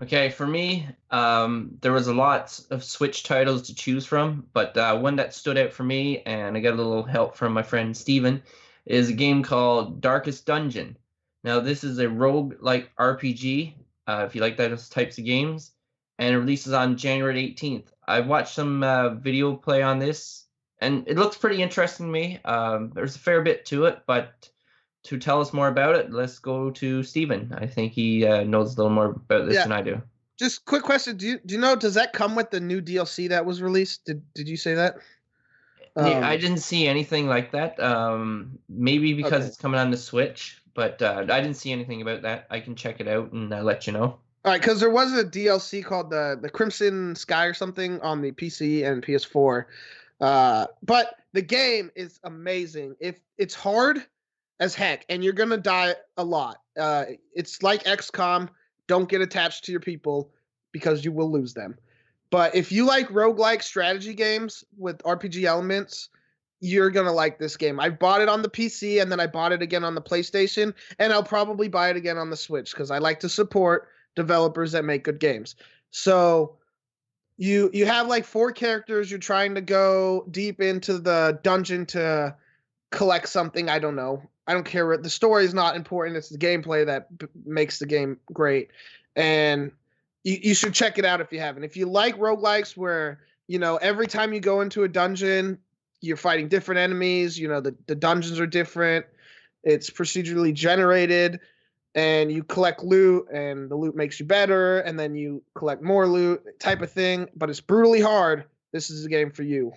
Okay, for me, there was a lot of Switch titles to choose from, but one that stood out for me, and I got a little help from my friend Steven, is a game called Darkest Dungeon. Now, this is a rogue-like RPG, if you like those types of games, and it releases on January 18th. I've watched some video play on this, and it looks pretty interesting to me. There's a fair bit to it, but to tell us more about it, let's go to Steven. I think he knows a little more about this Yeah. than I do. Just quick question: Do you know? Does that come with the new DLC that was released? Did you say that? I didn't see anything like that. Maybe because Okay. it's coming on the Switch, but I didn't see anything about that. I can check it out and let you know. All right, because there was a DLC called the Crimson Sky or something on the PC and PS4, but the game is amazing. If it's hard as heck, and you're gonna die a lot. It's like XCOM. Don't get attached to your people because you will lose them. But if you like roguelike strategy games with RPG elements, you're gonna like this game. I bought it on the PC and then I bought it again on the PlayStation, and I'll probably buy it again on the Switch because I like to support developers that make good games. So you have like 4 characters. You're trying to go deep into the dungeon to collect something. I don't know. I don't care what the story is not important. It's the gameplay that makes the game great. And you should check it out if you haven't. If you like roguelikes where, every time you go into a dungeon, you're fighting different enemies, the dungeons are different. It's procedurally generated and you collect loot and the loot makes you better and then you collect more loot type of thing, but it's brutally hard. This is a game for you.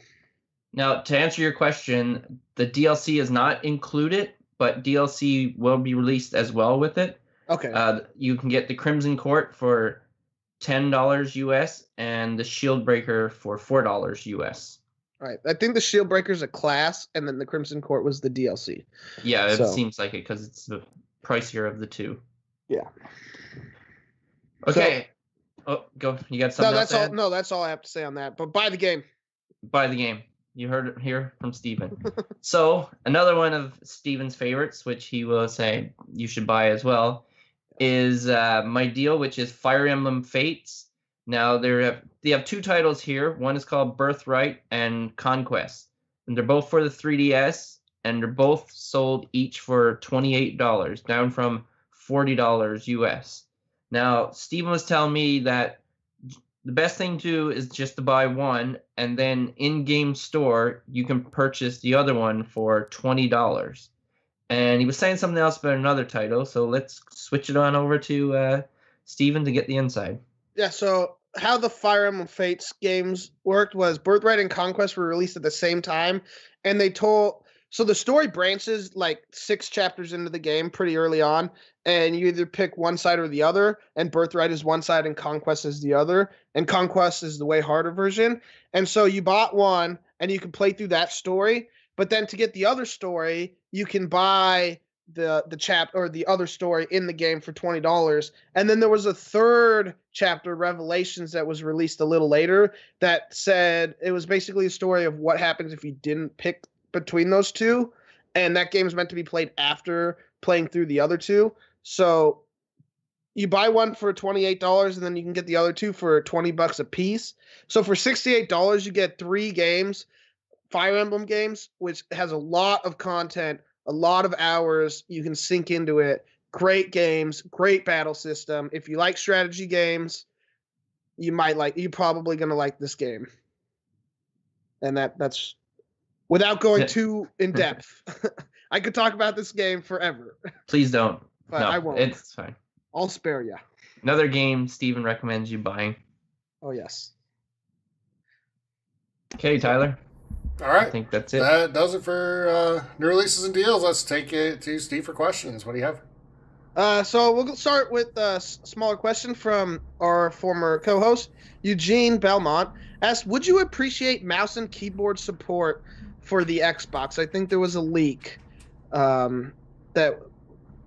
Now, to answer your question, the DLC is not included, but DLC will be released as well with it. Okay. You can get the Crimson Court for $10 US and the Shield Breaker for $4 US. All right. I think the Shield Breaker is a class, and then the Crimson Court was the DLC. Yeah, it seems like it because it's the pricier of the two. Yeah. Okay. Go. You got something else to add? No, that's all I have to say on that. But buy the game. Buy the game. You heard it here from Steven. So another one of Steven's favorites, which he will say you should buy as well, is my deal, which is Fire Emblem Fates. Now they have 2 titles here. One is called Birthright and Conquest, and they're both for the 3DS, and they're both sold each for $28, down from $40 US. Now Steven was telling me that the best thing to do is just to buy one, and then in-game store you can purchase the other one for $20. And he was saying something else about another title, so let's switch it on over to Steven to get the inside. Yeah, so how the Fire Emblem Fates games worked was Birthright and Conquest were released at the same time, and so the story branches like 6 chapters into the game pretty early on, and you either pick one side or the other, and Birthright is one side and Conquest is the other, and Conquest is the way harder version. And so you bought one, and you can play through that story, but then to get the other story, you can buy the chapter or the other story in the game for $20. And then there was a third chapter, Revelations, that was released a little later that said it was basically a story of what happens if you didn't pick between those two. And that game's meant to be played after playing through the other two. So you buy one for $28 and then you can get the other two for $20 a piece. So for $68, you get 3 games, Fire Emblem games, which has a lot of content, a lot of hours. You can sink into it. Great games, great battle system. If you like strategy games, you're probably going to like this game. And that's without going too in depth. I could talk about this game forever. Please don't. But no, I won't. It's fine. I'll spare you. Another game Steven recommends you buying. Oh, yes. Okay, Tyler. All right. I think that's it. That does it for new releases and deals. Let's take it to Steve for questions. What do you have? So we'll start with a smaller question from our former co-host, Eugene Belmont. Asked, would you appreciate mouse and keyboard support for the Xbox? I think there was a leak that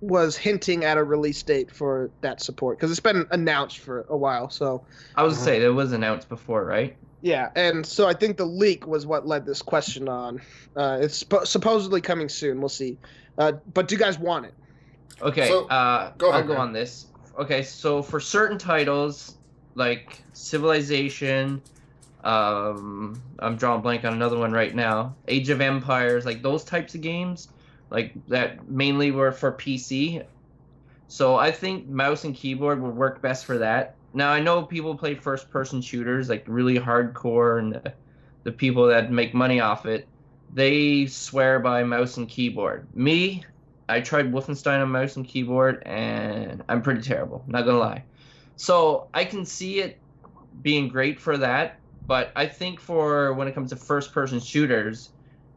was hinting at a release date for that support because it's been announced for a while. So I was to say that was announced before, right? Yeah, and so I think the leak was what led this question on. It's supposedly coming soon. We'll see. But do you guys want it? Okay, So, I'll go on this. Okay, so for certain titles like Civilization, I'm drawing a blank on another one right now. Age of Empires, like those types of games, like that mainly were for PC. So I think mouse and keyboard would work best for that. Now I know people play first-person shooters, like really hardcore, and the people that make money off it, they swear by mouse and keyboard. Me, I tried Wolfenstein on mouse and keyboard, and I'm pretty terrible, not gonna lie. So I can see it being great for that, but I think for when it comes to first-person shooters,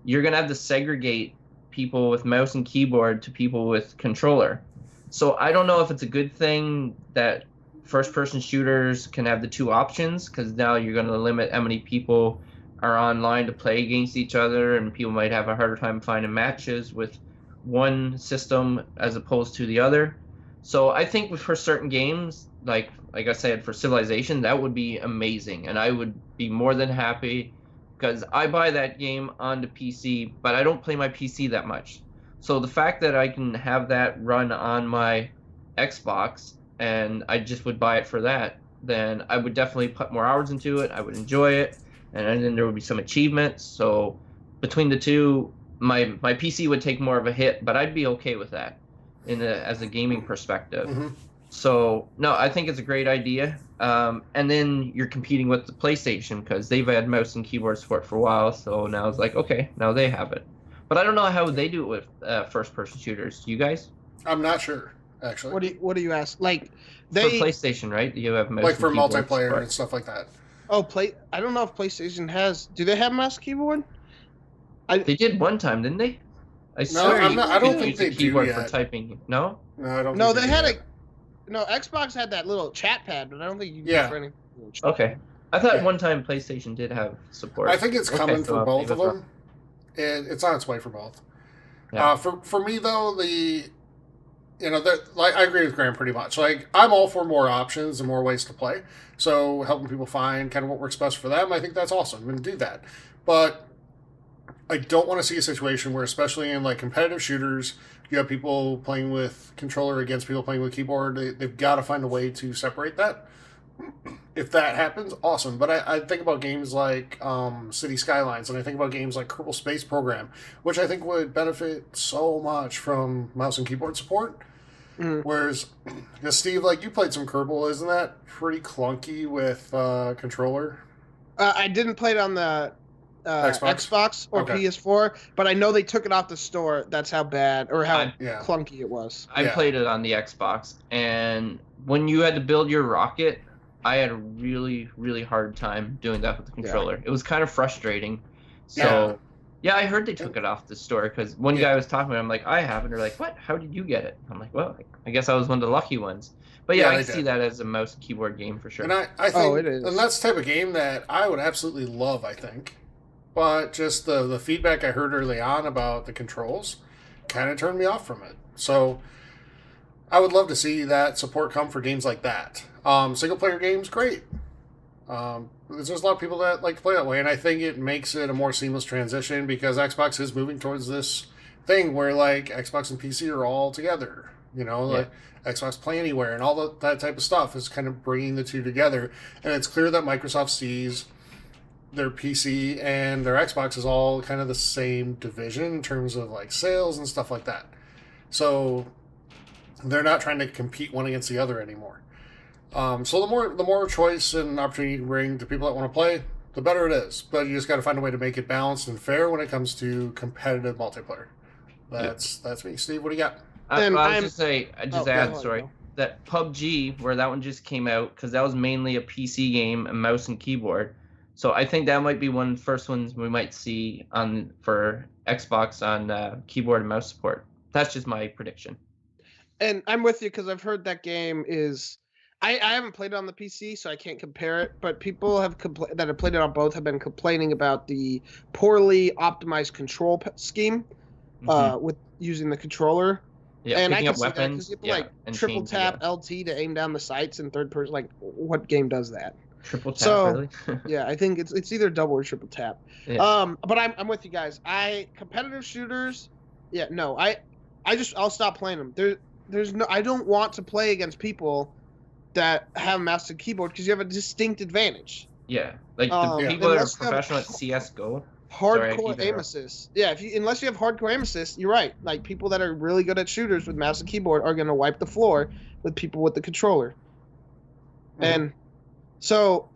you're gonna have to segregate people with mouse and keyboard to people with controller. So I don't know if it's a good thing that first-person shooters can have the two options, because now you're going to limit how many people are online to play against each other, and people might have a harder time finding matches with one system as opposed to the other. So I think for certain games, like I said, for Civilization, that would be amazing, and I would be more than happy, because I buy that game on the PC, but I don't play my PC that much. So the fact that I can have that run on my Xbox and I just would buy it for that, then I would definitely put more hours into it. I would enjoy it, and then there would be some achievements. So between the two, my PC would take more of a hit, but I'd be okay with that as a gaming perspective. Mm-hmm. So no, I think it's a great idea. And then you're competing with the PlayStation because they've had mouse and keyboard support for a while. So now it's like, okay, now they have it. But I don't know how they do it with first-person shooters. You guys? I'm not sure, actually. What do you ask? Like For PlayStation, right? You have mouse Like and for keyboard multiplayer support. and stuff like that. I don't know if PlayStation has. Do they have mouse keyboard? They did one time, didn't they? I No, swear I don't could think use they a do keyboard for yet. typing. No? No, I don't. No, think they had yet. No, Xbox had that little chat pad, but I don't think you can Yeah. use for any. Okay. I thought Yeah. one time PlayStation did have support. I think it's Okay, coming so for both maybe of it's wrong. them. It's on its way for both. Yeah. For me though, I agree with Graham pretty much. Like I'm all for more options and more ways to play. So helping people find kind of what works best for them, I think that's awesome and do that. But I don't want to see a situation where, especially in like competitive shooters, you have people playing with controller against people playing with keyboard. They've got to find a way to separate that. If that happens, awesome. But I think about games like City Skylines, and I think about games like Kerbal Space Program, which I think would benefit so much from mouse and keyboard support. Mm. Whereas, because Steve, like you played some Kerbal, isn't that pretty clunky with controller? I didn't play it on the Xbox or Okay. PS4, but I know they took it off the store. That's how bad or how Yeah. clunky it was. I Yeah. played it on the Xbox, and when you had to build your rocket, I had a really, really hard time doing that with the controller. It was kind of frustrating. So, yeah, I heard they took it off the store because one guy was talking about it. I'm like, I have it. They're like, what? How did you get it? I'm like, well, I guess I was one of the lucky ones. But yeah, Yeah, I they can see did. that as a mouse and keyboard game for sure. And I think, it is. and that's the type of game that I would absolutely love, I think. But just the feedback I heard early on about the controls kind of turned me off from it. So I would love to see that support come for games like that. Single player games, great. There's just a lot of people that like to play that way, and I think it makes it a more seamless transition because Xbox is moving towards this thing where like Xbox and PC are all together. You know, like Xbox Play Anywhere and all that type of stuff is kind of bringing the two together, and it's clear that Microsoft sees their PC and their Xbox is all kind of the same division in terms of like sales and stuff like that. So they're not trying to compete one against the other anymore. So the more choice and opportunity you can bring to people that want to play, the better it is. But you just got to find a way to make it balanced and fair when it comes to competitive multiplayer. That's me. Steve, what do you got? I And was I'm- just say, I just Oh, add, go sorry, ahead. that PUBG, where that one just came out, because that was mainly a PC game, a mouse and keyboard. So I think that might be one of the first ones we might see for Xbox on keyboard and mouse support. That's just my prediction. And I'm with you because I've heard that game is. I haven't played it on the PC, so I can't compare it. But people have that have played it on both have been complaining about the poorly optimized control scheme with using the controller. Yeah, And I picking can up see that 'cause weapons, you have to, yeah, like and triple change, tap yeah. LT to aim down the sights in third person. Like, what game does that? Triple tap, So- really? Yeah, I think it's either double or triple tap. Yeah. But I'm with you guys. Competitive shooters. Yeah, no, I'll stop playing them. I don't want to play against people that have a mouse and keyboard because you have a distinct advantage. Yeah, like the people that are professional at CS:GO. Hardcore aim assist. Yeah, unless you have hardcore aim assist, you're right. Like people that are really good at shooters with mouse and keyboard are going to wipe the floor with people with the controller. Mm-hmm.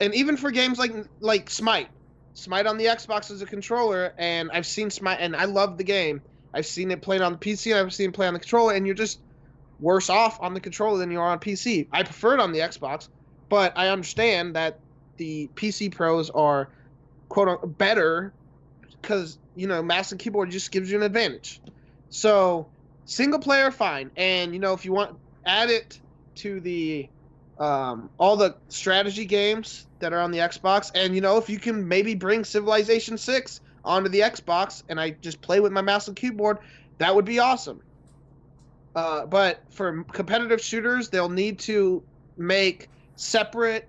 And even for games like Smite on the Xbox is a controller, and I've seen Smite, and I love the game. I've seen it played on the PC, and I've seen it play on the controller, and you're just worse off on the controller than you are on PC. I prefer it on the Xbox, but I understand that the PC pros are quote unquote better because mouse and keyboard just gives you an advantage. So single player, fine, and if you want, add it to the all the strategy games that are on the Xbox, and if you can maybe bring Civilization 6 onto the Xbox and I just play with my mouse and keyboard, that would be awesome. But for competitive shooters, they'll need to make separate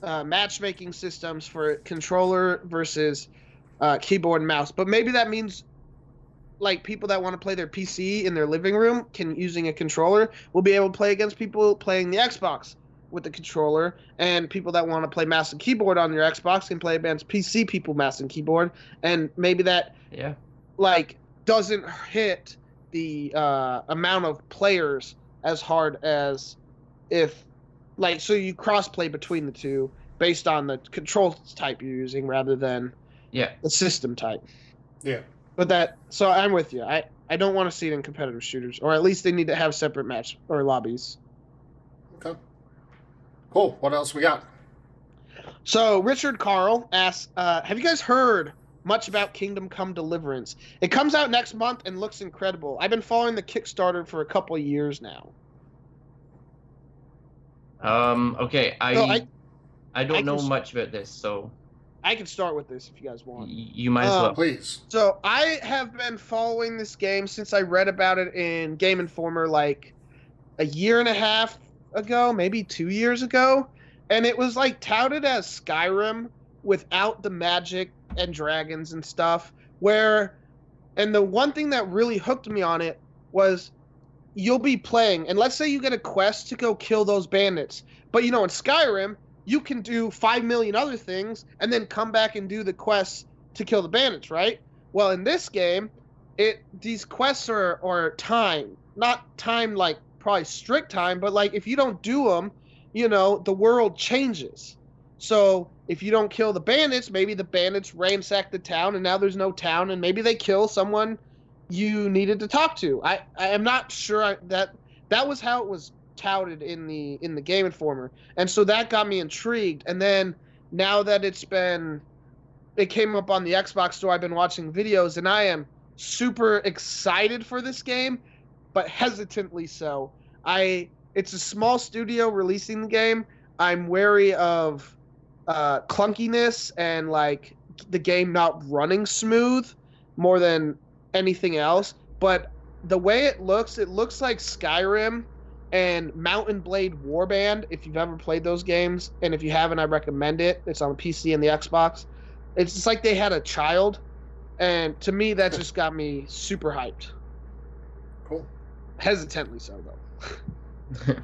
matchmaking systems for controller versus keyboard and mouse. But maybe that means like people that want to play their PC in their living room using a controller will be able to play against people playing the Xbox with the controller, and people that want to play mouse and keyboard on your Xbox can play against PC people mouse and keyboard, and maybe that doesn't hit the amount of players as hard as if so you cross play between the two based on the control type you're using rather than the system type. Yeah. But so I'm with you. I don't want to see it in competitive shooters, or at least they need to have separate match or lobbies. Okay. Cool. What else we got? So Richard Carl asks, have you guys heard much about Kingdom Come Deliverance? It comes out next month and looks incredible. I've been following the Kickstarter for a couple of years now. Okay. I don't know much about this, so I can start with this if you guys want. You might as well. Please. So I have been following this game since I read about it in Game Informer like a year and a half ago, maybe 2 years ago, and it was like touted as Skyrim without the magic and dragons and stuff, and the one thing that really hooked me on it was you'll be playing, and let's say you get a quest to go kill those bandits, but in Skyrim you can do 5 million other things and then come back and do the quests to kill the bandits, right? Well, in this game, these quests are timed, not timed like probably strict time, but like if you don't do them, the world changes. So if you don't kill the bandits, maybe the bandits ransack the town and now there's no town, and maybe they kill someone you needed to talk to. I am not sure that was how it was touted in the Game Informer, and so that got me intrigued. And then now that it came up on the Xbox Store, I've been watching videos, and I am super excited for this game, but hesitantly so. It's a small studio releasing the game. I'm wary of clunkiness and like the game not running smooth more than anything else. But the way it looks like Skyrim and Mountain Blade Warband, if you've ever played those games, and if you haven't, I recommend it. It's on PC and the Xbox. It's just like they had a child, and to me, that just got me super hyped. Cool. Hesitantly so, though.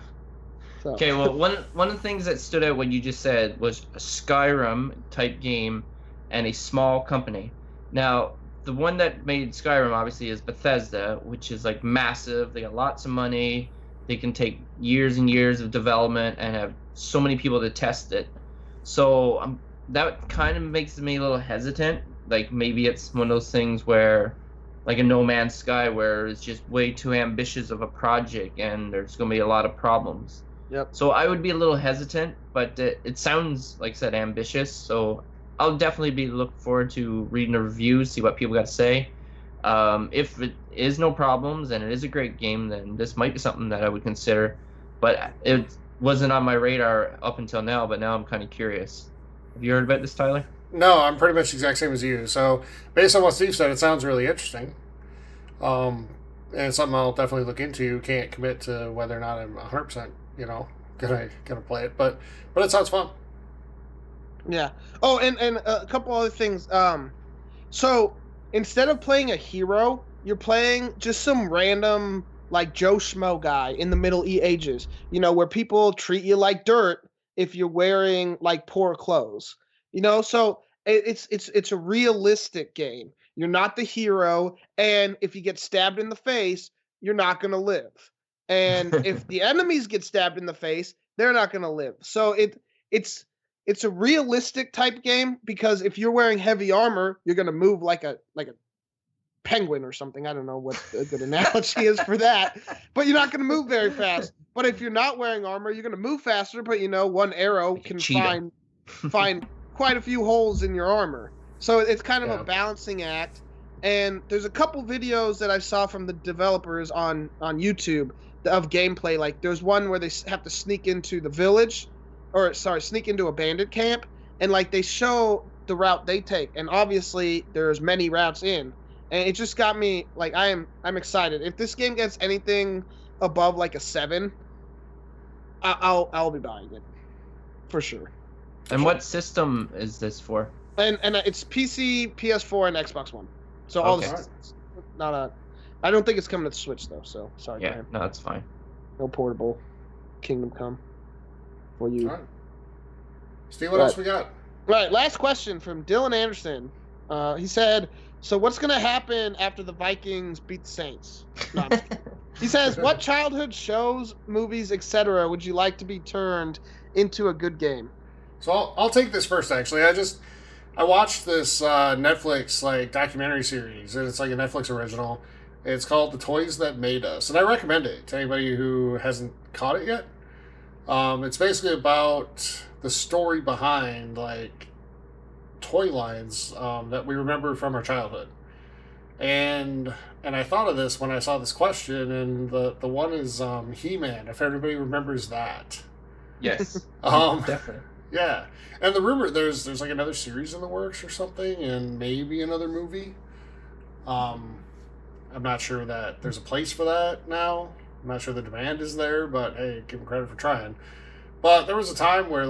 So. Okay, well, one of the things that stood out what you just said was a Skyrim type game and a small company. Now, the one that made Skyrim obviously is Bethesda, which is like massive. They got lots of money. They can take years and years of development and have so many people to test it. So that kind of makes me a little hesitant. Like maybe it's one of those things where, like a No Man's Sky, where it's just way too ambitious of a project and there's going to be a lot of problems. Yep. So I would be a little hesitant, but it sounds, like I said, ambitious. So I'll definitely be looking forward to reading the reviews, see what people got to say. If it is no problems and it is a great game, then this might be something that I would consider. But it wasn't on my radar up until now, but now I'm kind of curious. Have you heard about this, Tyler? No, I'm pretty much the exact same as you. So based on what Steve said, it sounds really interesting. And it's something I'll definitely look into. Can't commit to whether or not I'm 100%, gonna play it, but it sounds fun. Yeah. Oh, and a couple other things. So instead of playing a hero, you're playing just some random like Joe Schmo guy in the Middle Ages, where people treat you like dirt if you're wearing like poor clothes. So it's a realistic game. You're not the hero, and if you get stabbed in the face, you're not going to live. And if the enemies get stabbed in the face, they're not going to live. So it's a realistic type game because if you're wearing heavy armor, you're going to move like a penguin or something. I don't know what a good analogy is for that, but you're not going to move very fast. But if you're not wearing armor, you're going to move faster. But one arrow can find quite a few holes in your armor. So it's kind of a balancing act. And there's a couple videos that I saw from the developers on YouTube of gameplay. Like there's one where they have to sneak into the village, sneak into a bandit camp, and like they show the route they take. And obviously there's many routes in. And it just got me like I'm excited. If this game gets anything above like a 7, I'll be buying it for sure. And what system is this for? And it's PC, PS4, and Xbox One. So all the systems. I don't think it's coming to the Switch though. So sorry. Yeah, no, that's fine. No portable Kingdom Come for you. All right. Steve, what else we got? Right, last question from Dylan Anderson. He said, so what's going to happen after the Vikings beat the Saints? No, he says, what childhood shows, movies, etc. would you like to be turned into a good game? So I'll take this first, actually. I watched this Netflix documentary series, and it's like a Netflix original. It's called The Toys That Made Us, and I recommend it to anybody who hasn't caught it yet. It's basically about the story behind toy lines that we remember from our childhood. And I thought of this when I saw this question, and the one is He-Man, if everybody remembers that. Yes. Definitely. Yeah. And the rumor there's like another series in the works or something, and maybe another movie. I'm not sure that there's a place for that now. I'm not sure the demand is there, but hey, give them credit for trying. But there was a time where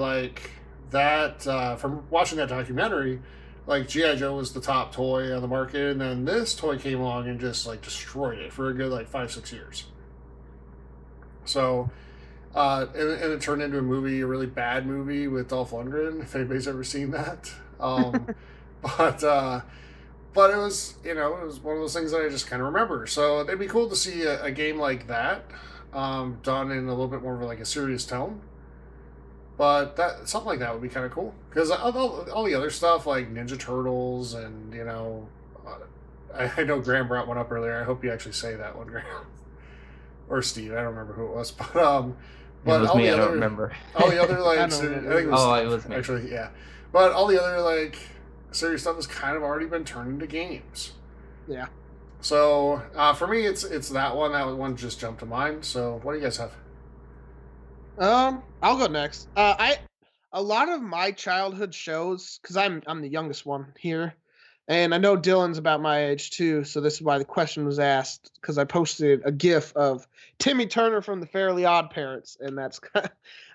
from watching that documentary, G.I. Joe was the top toy on the market, and then this toy came along and just destroyed it for a good 5-6 years. So and it turned into a movie, a really bad movie with Dolph Lundgren, if anybody's ever seen that. But it was, it was one of those things that I just kind of remember. So it'd be cool to see a game like that done in a little bit more of a serious tone. But something like that would be kind of cool. Because all the other stuff, like Ninja Turtles and, I know Graham brought one up earlier. I hope you actually say that one, Graham. Or Steve. I don't remember who it was. But it was all me, the I other, don't remember. All the other, I I think it was it Steve, was me. actually, yeah. But all the other, serious stuff has kind of already been turned into games. Yeah. So, for me, it's that one. That one just jumped to mind. So, what do you guys have? I'll go next. A lot of my childhood shows, because I'm the youngest one here, and I know Dylan's about my age too, so this is why the question was asked, because I posted a GIF of Timmy Turner from the Fairly Odd Parents, and that's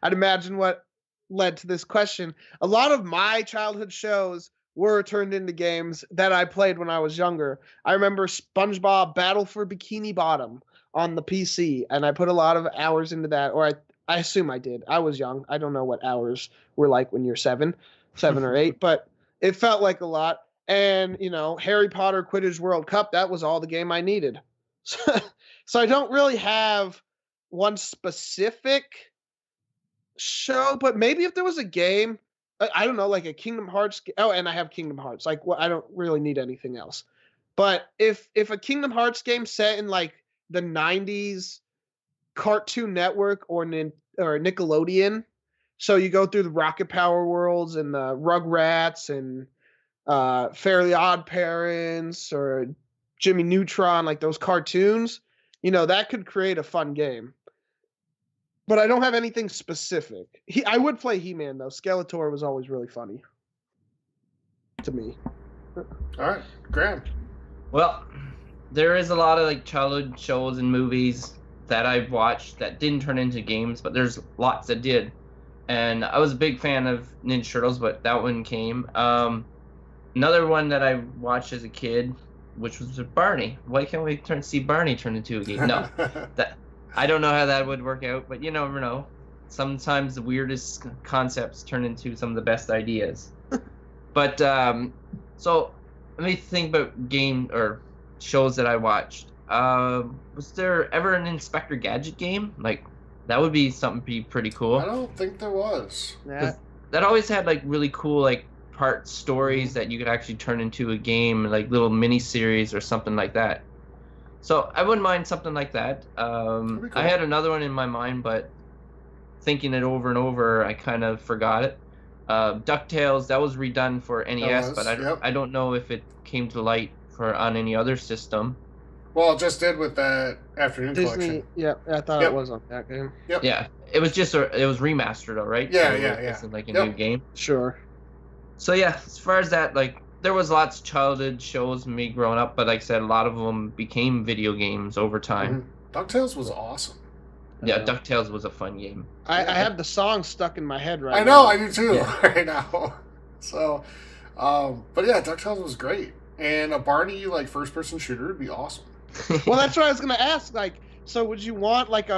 I'd imagine what led to this question. A lot of my childhood shows were turned into games that I played when I was younger. I remember SpongeBob Battle for Bikini Bottom on the PC, and I put a lot of hours into that, or I assume I did. I was young. I don't know what hours were like when you're 7 or 8, but it felt like a lot. And, Harry Potter Quidditch World Cup, that was all the game I needed. So I don't really have one specific show, but maybe if there was a game, I don't know, like a Kingdom Hearts. Oh, and I have Kingdom Hearts. I don't really need anything else. But if a Kingdom Hearts game set in the 90s Cartoon Network or Nickelodeon, so you go through the Rocket Power worlds and the Rugrats and Fairly Odd Parents or Jimmy Neutron, those cartoons, that could create a fun game. But I don't have anything specific. I would play He-Man though. Skeletor was always really funny to me. All right, Graham. Well, there is a lot of childhood shows and movies that I've watched that didn't turn into games, but there's lots that did. And I was a big fan of Ninja Turtles, but that one came. Another one that I watched as a kid which was Barney. Why can't we see Barney turn into a game? No, that I don't know how that would work out, but you never know. Sometimes the weirdest concepts turn into some of the best ideas. But so let me think about game or shows that I watched. Was there ever an Inspector Gadget game? Like that would be something be pretty cool. I don't think there was. Yeah. That always had like really cool like part stories that you could actually turn into a game, like little mini series or something like that. So I wouldn't mind something like that. Cool. I had another one in my mind, but thinking it over and over, I kind of forgot it. DuckTales, that was redone for NES, but I don't know if it came to light on any other system. Well, it just did with that Afternoon Disney, Collection. Yeah, I thought it was on that game. Yep. Yeah, it was just it was remastered, though, right? Yeah, so yeah. It wasn't like a new game. Sure. So yeah, as far as that, like there was lots of childhood shows me growing up, but like I said, a lot of them became video games over time. DuckTales was awesome. Yeah, DuckTales was a fun game. I have the song stuck in my head right now. I know, I do too, right now. So, but yeah, DuckTales was great. And a Barney, like, first-person shooter would be awesome. Well, that's what I was going to ask. Like, so would you want, like,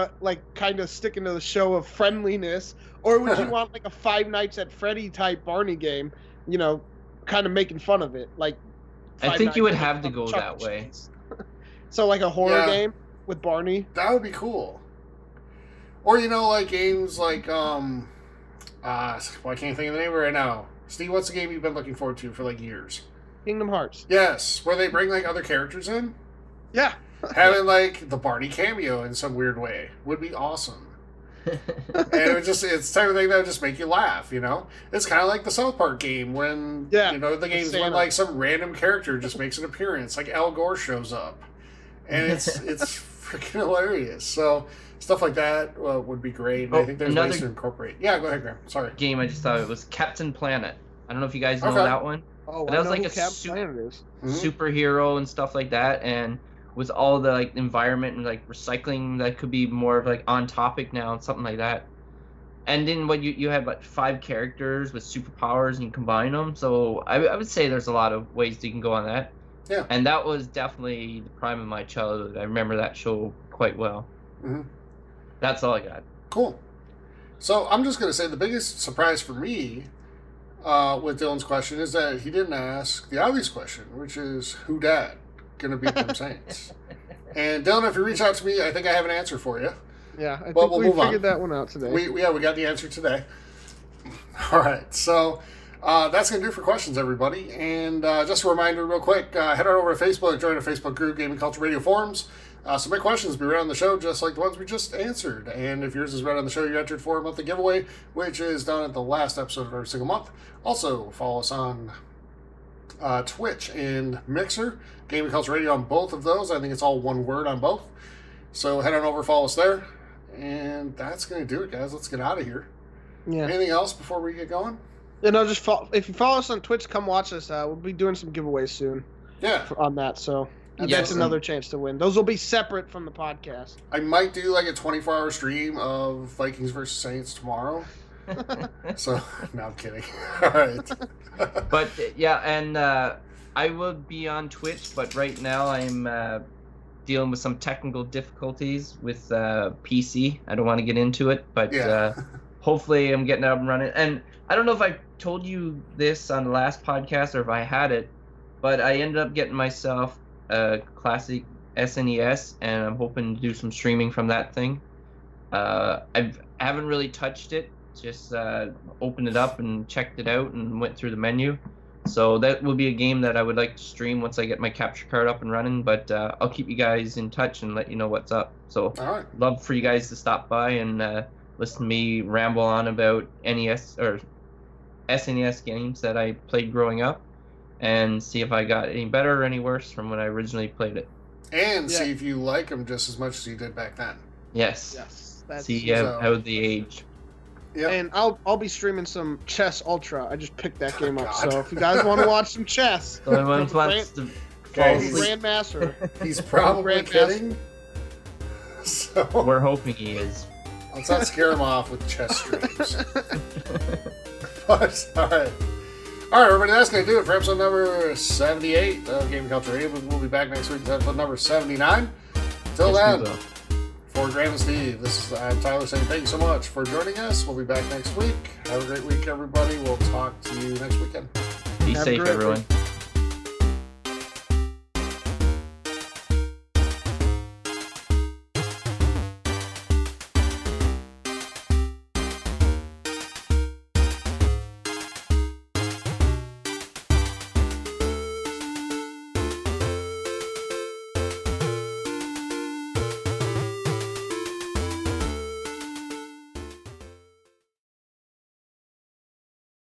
kind of sticking to the show of friendliness, or would you want, like, a Five Nights at Freddy type Barney game, you know, kind of making fun of it? Like, I think you would have to go that way. So, like, a horror game with Barney? That would be cool. Or, you know, like, games like, well, I can't think of the name right now. Steve, what's the game you've been looking forward to for, like, years? Kingdom Hearts. Yes, where they bring, like, other characters in. Yeah. Having, like, the Barney cameo in some weird way would be awesome. And it would just, it's the type of thing that would just make you laugh, you know? It's kind of like the South Park game when, you know, the game's when, like, some random character just makes an appearance. Like, Al Gore shows up. And it's freaking hilarious. So, stuff like that would be great. And I think there's ways to incorporate. Yeah, go ahead, Graham. Sorry. Game I just thought it was Captain Planet. I don't know if you guys know that one. Oh, that was like a superhero and stuff like that, and with all the like environment and like recycling, that could be more of like on topic now and something like that. And then what you had like 5 characters with superpowers and you combine them. So I would say there's a lot of ways you can go on that. Yeah. And that was definitely the prime of my childhood. I remember that show quite well. That's all I got. Cool. So I'm just going to say the biggest surprise for me with Dylan's question is that he didn't ask the obvious question, which is who dad going to beat them Saints? And Dylan, if you reach out to me, I think I have an answer for you. Yeah, I think we figured that one out today. We got the answer today. All right, so that's going to do it for questions, everybody. And just a reminder real quick, head on over to Facebook, join our Facebook group, Gaming Culture Radio Forums. Submit questions, be read on the show just like the ones we just answered. And if yours is read on the show, you're entered for a monthly giveaway, which is done at the last episode of every single month. Also, follow us on Twitch and Mixer, Gaming Culture Radio on both of those. I think it's all one word on both. So head on over, follow us there. And that's going to do it, guys. Let's get out of here. Yeah. Anything else before we get going? Yeah, no, just if you follow us on Twitch, come watch us. We'll be doing some giveaways soon. Yeah. On that, so that's another chance to win. Those will be separate from the podcast. I might do like a 24-hour stream of Vikings versus Saints tomorrow. So, no, I'm kidding. All right. But yeah, and I will be on Twitch, but right now I'm dealing with some technical difficulties with PC. I don't want to get into it, but hopefully I'm getting it up and running. And I don't know if I told you this on the last podcast or if I had it, but I ended up getting myself a classic SNES, and I'm hoping to do some streaming from that thing. I haven't really touched it, just opened it up and checked it out and went through the menu. So that will be a game that I would like to stream once I get my capture card up and running, but I'll keep you guys in touch and let you know what's up. So love for you guys to stop by and listen to me ramble on about NES or SNES games that I played growing up and see if I got any better or any worse from when I originally played it. And see if you like them just as much as you did back then. Yes. That's see how they age. Yep. And I'll be streaming some Chess Ultra. I just picked that game up. So if you guys want to watch some chess, Grandmaster. He's probably kidding. So we're hoping he is. Let's not scare him off with chess streams. But, all right. All right, everybody, that's going to do it for episode number 78 of Gaming Culture Able. We'll be back next week with episode number 79. Until then, for Graham and Steve, I'm Tyler saying thank you so much for joining us. We'll be back next week. Have a great week, everybody. We'll talk to you next weekend. Be safe, everyone.